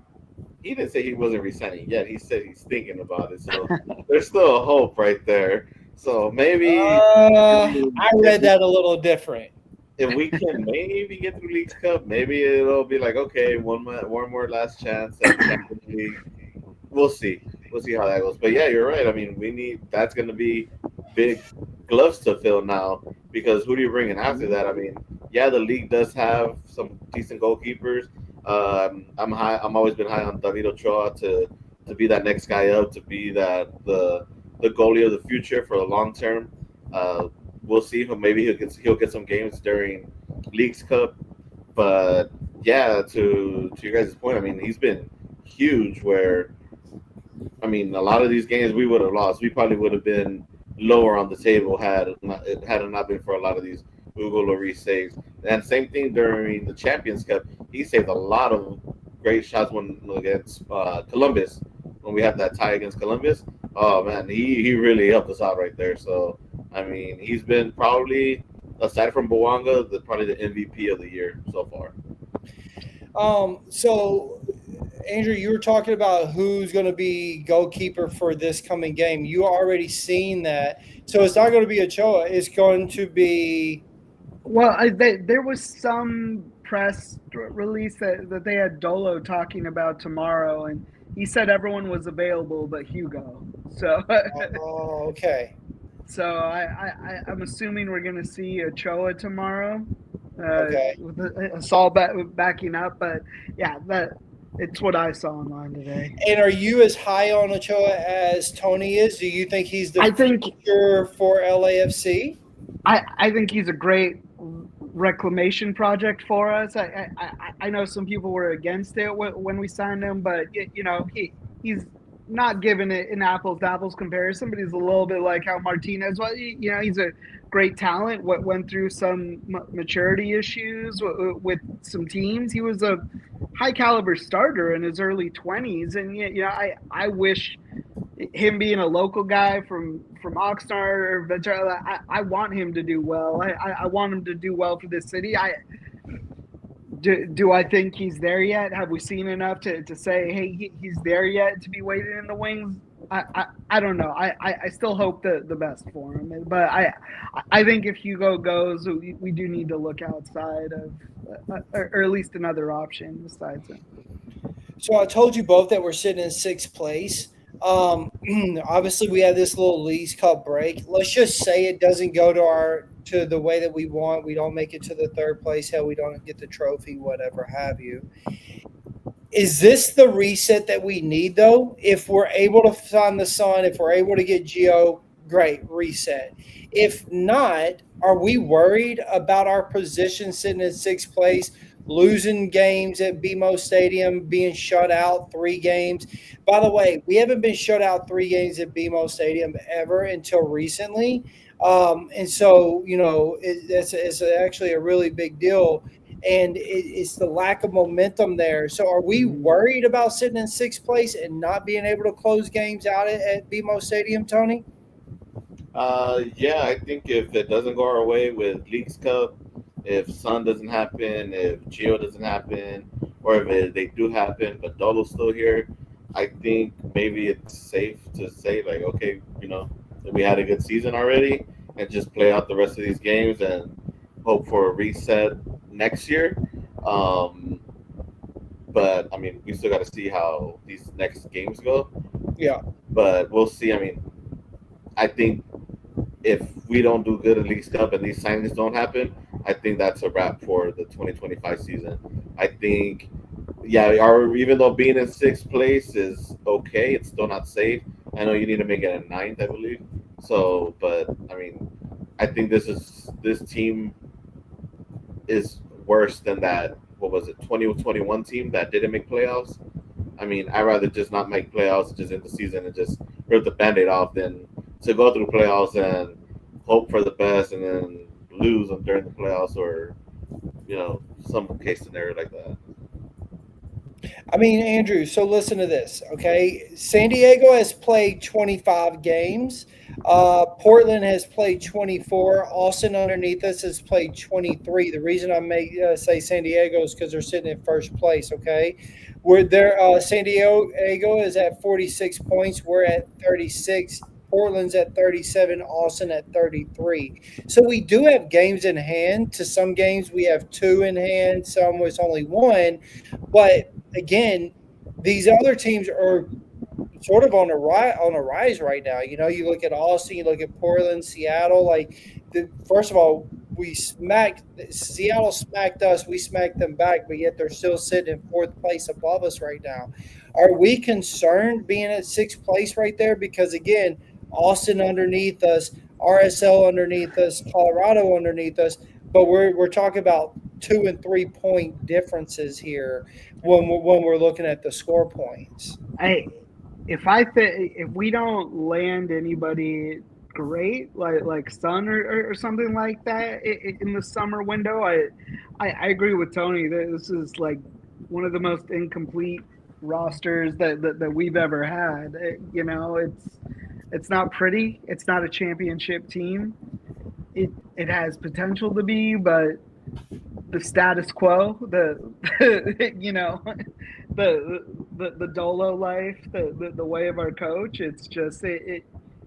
D: he didn't say he wasn't resigning yet. He said he's thinking about it. So there's still a hope right there. So maybe
B: I read that a little different.
D: if we can maybe get through League Cup, maybe it'll be like, okay, one more last chance at Champions League. We'll see. We'll see how that goes. But yeah, you're right. I mean, that's going to be big gloves to fill now because who do you bring in after that? I mean, yeah, the league does have some decent goalkeepers. I'm always been high on David Ochoa to be that next guy up, to be the goalie of the future for the long term. We'll see. Maybe he'll get some games during Leagues Cup. But yeah, to your guys' point, I mean, he's been huge. Where I mean, a lot of these games we would have lost. We probably would have been lower on the table had it not been for a lot of these Hugo Lloris saves. And same thing during the Champions Cup. He saved a lot of great shots against Columbus when we had that tie against Columbus. Oh man, he really helped us out right there. So I mean, he's been probably, aside from Bouanga, probably the MVP of the year so far.
B: So Andrew, you were talking about who's going to be goalkeeper for this coming game. You already seen that. So it's not going to be Ochoa. It's going to be.
C: Well, there was some press release that they had Dolo talking about tomorrow, and he said everyone was available but Hugo. So.
B: Oh, okay.
C: So I'm assuming we're going to see Ochoa tomorrow.
B: Okay.
C: With Saul backing up, but yeah, it's what I saw online today.
B: And are you as high on Ochoa as Tony is? Do you think he's the future for LAFC?
C: I think he's a great reclamation project for us. I know some people were against it when we signed him, but you know he's not giving it an apples to apples comparison, but he's a little bit like how Martinez was. You know, he's a great talent. Went through some maturity issues with some teams. He was a high caliber starter in his early 20s, and you know, I wish him being a local guy from Oxnard or Ventura, I want him to do well. I want him to do well for this city. Do I think he's there yet? Have we seen enough to say, hey, he's there yet to be waiting in the wings? I don't know. I still hope the best for him. But I think if Hugo goes, we do need to look outside of, or at least another option besides him.
B: So I told you both that we're sitting in sixth place. Obviously, we have this little Leagues Cup break. Let's just say it doesn't go to the way that we want. We don't make it to the third place. Hell, we don't get the trophy, whatever have you. Is this the reset that we need, though? If we're able to find the sun, if we're able to get Gio, great, reset. If not, are we worried about our position sitting in sixth place, losing games at BMO Stadium, being shut out 3 games? By the way, we haven't been shut out 3 games at BMO Stadium ever until recently. And so, you know, it's actually a really big deal. And it's the lack of momentum there. So are we worried about sitting in sixth place and not being able to close games out at BMO Stadium, Tony?
D: Yeah, I think if it doesn't go our way with Leagues Cup, if Sun doesn't happen, if Gio doesn't happen, or if they do happen, but Dolo's still here, I think maybe it's safe to say, like, okay, you know, we had a good season already and just play out the rest of these games and hope for a reset next year. But I mean, we still got to see how these next games go.
B: Yeah.
D: But we'll see. I mean, I think if we don't do good in Leagues Cup and these signings don't happen, I think that's a wrap for the 2025 season. I think, yeah, even though being in sixth place is okay, it's still not safe. I know you need to make it a ninth, I believe. So, but I mean, I think this team is worse than that. What was it, 2021 team that didn't make playoffs? I mean, I'd rather just not make playoffs, just end the season and just rip the Band-Aid off than to go through playoffs and hope for the best and then lose them during the playoffs or, some case scenario like that.
B: I mean, Andrew, so listen to this, okay? San Diego has played 25 games. Portland has played 24. Austin underneath us has played 23. The reason I may say San Diego is because they're sitting in first place, okay? We're there. San Diego is at 46 points. We're at 36. Portland's at 37, Austin at 33. So we do have games in hand. To some games, we have two in hand. Some with only one. But again, these other teams are sort of on a rise right now. You look at Austin, you look at Portland, Seattle. First of all, Seattle smacked us, we smacked them back, but yet they're still sitting in fourth place above us right now. Are we concerned being at sixth place right there? Because again, Austin underneath us, RSL underneath us, Colorado underneath us, but we're talking about 2 and 3 point differences here when we're looking at the score points.
C: If we don't land anybody great like Sun or something like that in the summer window, I agree with Tony. This is like one of the most incomplete rosters that we've ever had. It's not pretty. It's not a championship team. It has potential to be, but the status quo, the Dolo life, the way of our coach. It's just it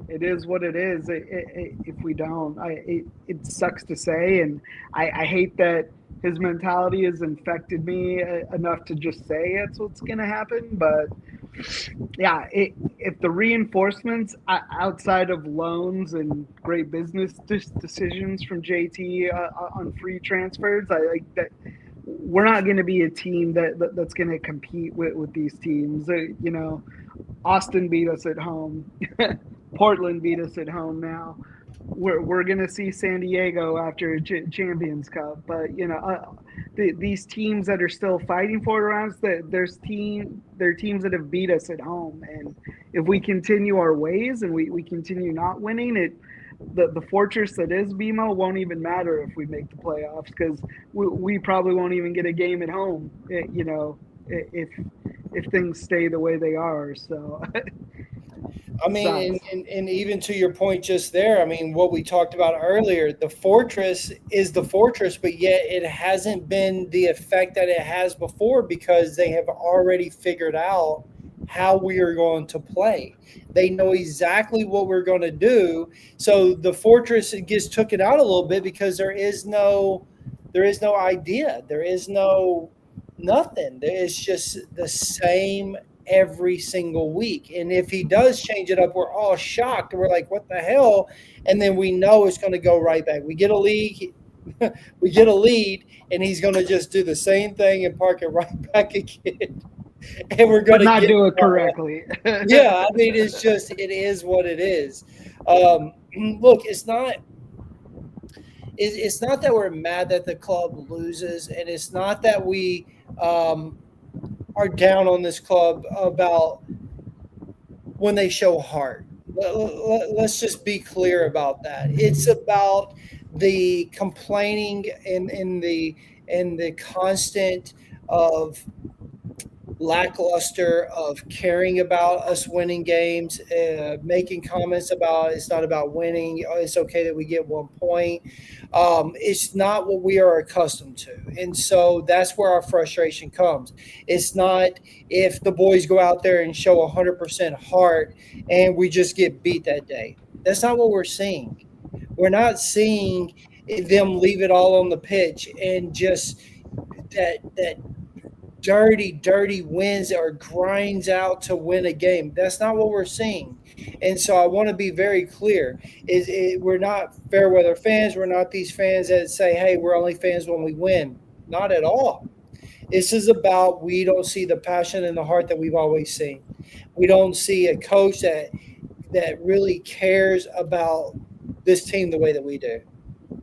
C: is what it is. If we don't, it sucks to say, and I hate that his mentality has infected me enough to just say it's what's going to happen. But yeah, if the reinforcements outside of loans and great business decisions from JT on free transfers, I like that. We're not going to be a team that's going to compete with these teams. Austin beat us at home. Portland beat us at home now. We're going to see San Diego after Champions Cup. But, these teams that are still fighting for it around us, there are teams that have beat us at home. And if we continue our ways and we continue not winning, the fortress that is BMO won't even matter if we make the playoffs, because we probably won't even get a game at home, if things stay the way they are. So
B: I mean, and even to your point just there, I mean, what we talked about earlier, the fortress is the fortress, but yet it hasn't been the effect that it has before because they have already figured out how we are going to play. They know exactly what we're going to do. So the fortress gets taken out a little bit because there is no idea. There is nothing. It's just the same every single week. And if he does change it up, we're all shocked. We're like, what the hell? And then we know it's going to go right back. We get a lead, and he's going to just do the same thing and park it right back again. And we're going to
C: not do it correctly.
B: Yeah, I mean, it is what it is. Look, it's not that we're mad that the club loses, and it's not that we are down on this club about when they show heart. Let's just be clear about that. It's about the complaining and the constant of lackluster of caring about us winning games, making comments about it's not about winning. It's okay that we get 1 point. It's not what we are accustomed to. And so that's where our frustration comes. It's not if the boys go out there and show 100% heart and we just get beat that day. That's not what we're seeing. We're not seeing them leave it all on the pitch and just that dirty wins or grinds out to win a game. That's not what we're seeing. And so I want to be very clear. We're not fair weather fans. We're not these fans that say, hey, we're only fans when we win. Not at all. This is about we don't see the passion and the heart that we've always seen. We don't see a coach that really cares about this team the way that we do.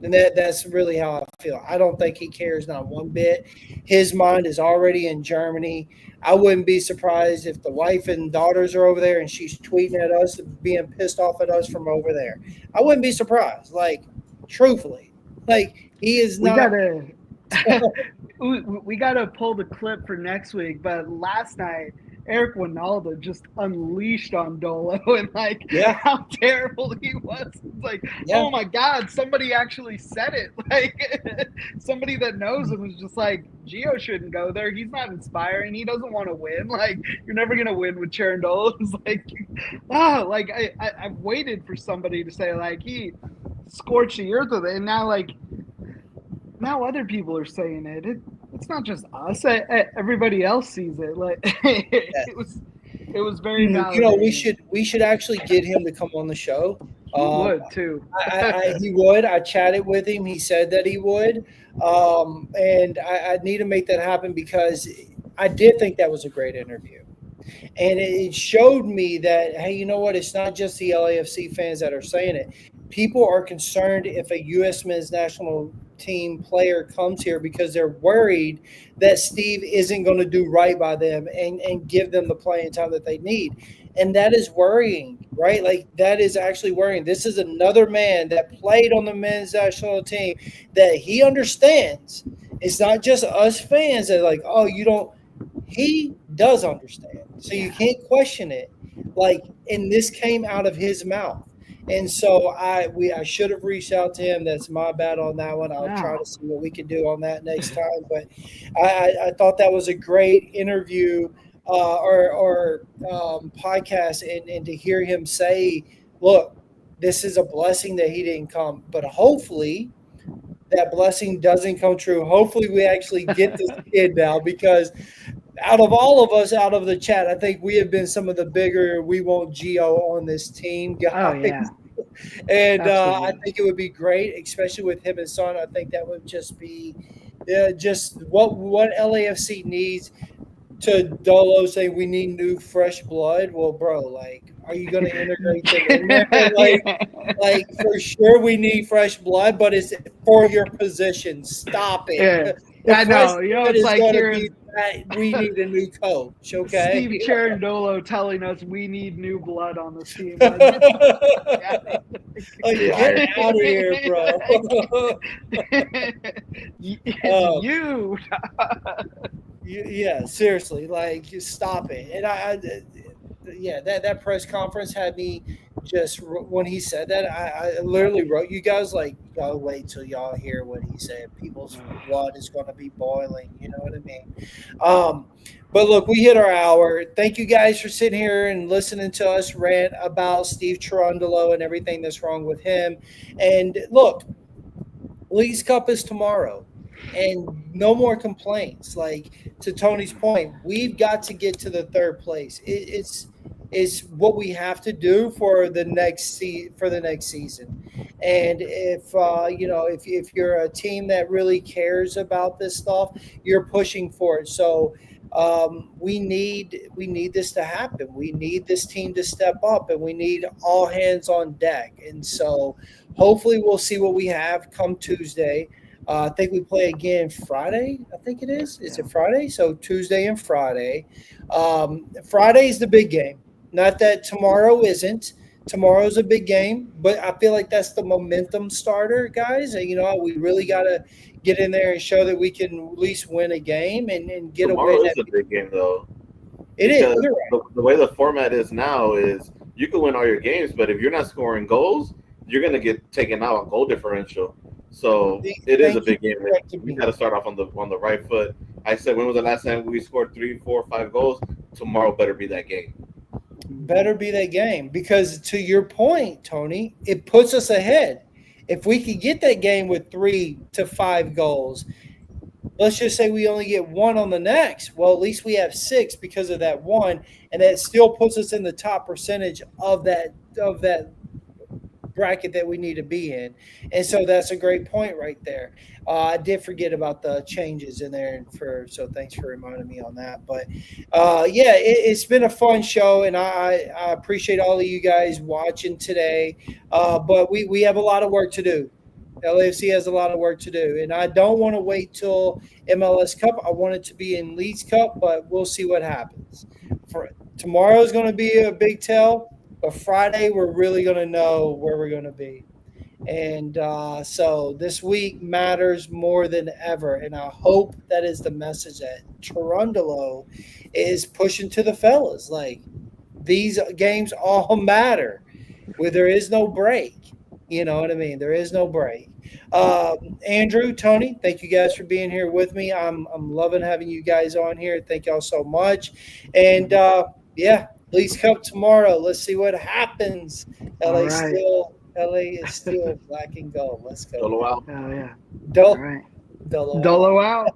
B: And that's really how I feel. I don't think he cares not one bit. His mind is already in Germany. I wouldn't be surprised if the wife and daughters are over there and she's tweeting at us, being pissed off at us from over there. I wouldn't be surprised. Like, truthfully, like he is
C: We
B: not.
C: we gotta pull the clip for next week. But last night, Eric Winalda just unleashed on Dolo and how terrible he was. It's like, oh my God, somebody actually said it. Like somebody that knows him was just like, Gio shouldn't go there. He's not inspiring. He doesn't want to win. Like, you're never gonna win with Cherundolo. It's like, I've waited for somebody to say like he scorched the earth with it, and now other people are saying it. It's not just us. Everybody else sees it. Like it was very validating.
B: We should actually get him to come on the show.
C: He would too.
B: He would. I chatted with him. He said that he would, and I need to make that happen because I did think that was a great interview, and it showed me that hey, you know what? It's not just the LAFC fans that are saying it. People are concerned if a U.S. men's national team player comes here because they're worried that Steve isn't going to do right by them and give them the playing time that they need. And that is worrying, right? Like that is actually worrying. This is another man that played on the men's national team that he understands. It's not just us fans that like, oh, you don't, he does understand. So you can't question it. Like, and this came out of his mouth. And so I should have reached out to him. That's my bad on that one. I'll try to see what we can do on that next time. But I thought that was a great interview or podcast, and to hear him say, look, this is a blessing that he didn't come. But hopefully that blessing doesn't come true. Hopefully we actually get this kid now because out of all of us out of the chat, I think we have been some of the bigger we want Gio on this team guys.
C: Oh, yeah.
B: And I think it would be great, especially with him and Son. I think that would just be just what LAFC needs. To Dolo saying we need new fresh blood. Well, bro, like, are you going to integrate them in there? Like for sure we need fresh blood, but it's for your position. Stop it.
C: Yeah. I know. You know, it's like
B: we need a new coach. Okay.
C: Steve Cherundolo telling us we need new blood on the team.
B: Get out of here, bro.
C: You.
B: Yeah, seriously, like just stop it. And that press conference had me just when he said that, I literally wrote you guys like, y'all wait till y'all hear what he said. People's blood is going to be boiling. You know what I mean? But look, we hit our hour. Thank you guys for sitting here and listening to us rant about Steve Cherundolo and everything that's wrong with him. And look, League's Cup is tomorrow. And no more complaints. Like to Tony's point, we've got to get to the third place. It's what we have to do for the next season. And if you're a team that really cares about this stuff, you're pushing for it. So we need this to happen. We need this team to step up, and we need all hands on deck. And so hopefully we'll see what we have come Tuesday. I think we play again Friday. I think it is. Is it Friday? So Tuesday and Friday. Friday is the big game. Not that tomorrow isn't. Tomorrow's a big game, but I feel like that's the momentum starter, guys. And, we really got to get in there and show that we can at least win a game and get
D: tomorrow
B: away.
D: Tomorrow is a big game, though.
B: It is.
D: Right. The way the format is now is you can win all your games, but if you're not scoring goals, you're going to get taken out on goal differential. So it is a big game. We got to start off on the right foot. I said, when was the last time we scored 3, 4, 5 goals? Tomorrow better be that game.
B: Better be that game because to your point, Tony, it puts us ahead. If we could get that game with 3 to 5 goals, let's just say we only get 1 on the next. Well, at least we have 6 because of that 1, and that still puts us in the top percentage of that bracket that we need to be in. And so that's a great point right there. I did forget about the changes in there, so thanks for reminding me on that. But it's been a fun show, and I appreciate all of you guys watching today. But we have a lot of work to do. LAFC has a lot of work to do, and I don't want to wait till MLS Cup. I want it to be in Leeds Cup, but we'll see what happens. For tomorrow is going to be a big tell, but Friday we're really going to know where we're going to be. And so this week matters more than ever, and I hope that is the message that Cherundolo is pushing to the fellas. Like, these games all matter, where there is no break. You know what I mean? There is no break. Andrew, Tony, thank you guys for being here with me. I'm loving having you guys on here. Thank y'all so much. And yeah, Leagues Cup tomorrow. Let's see what happens. LA is still black and gold. Let's go.
D: Dolo out.
C: Oh yeah.
B: Dolo,
C: All right.
B: Dolo.
C: Dolo out.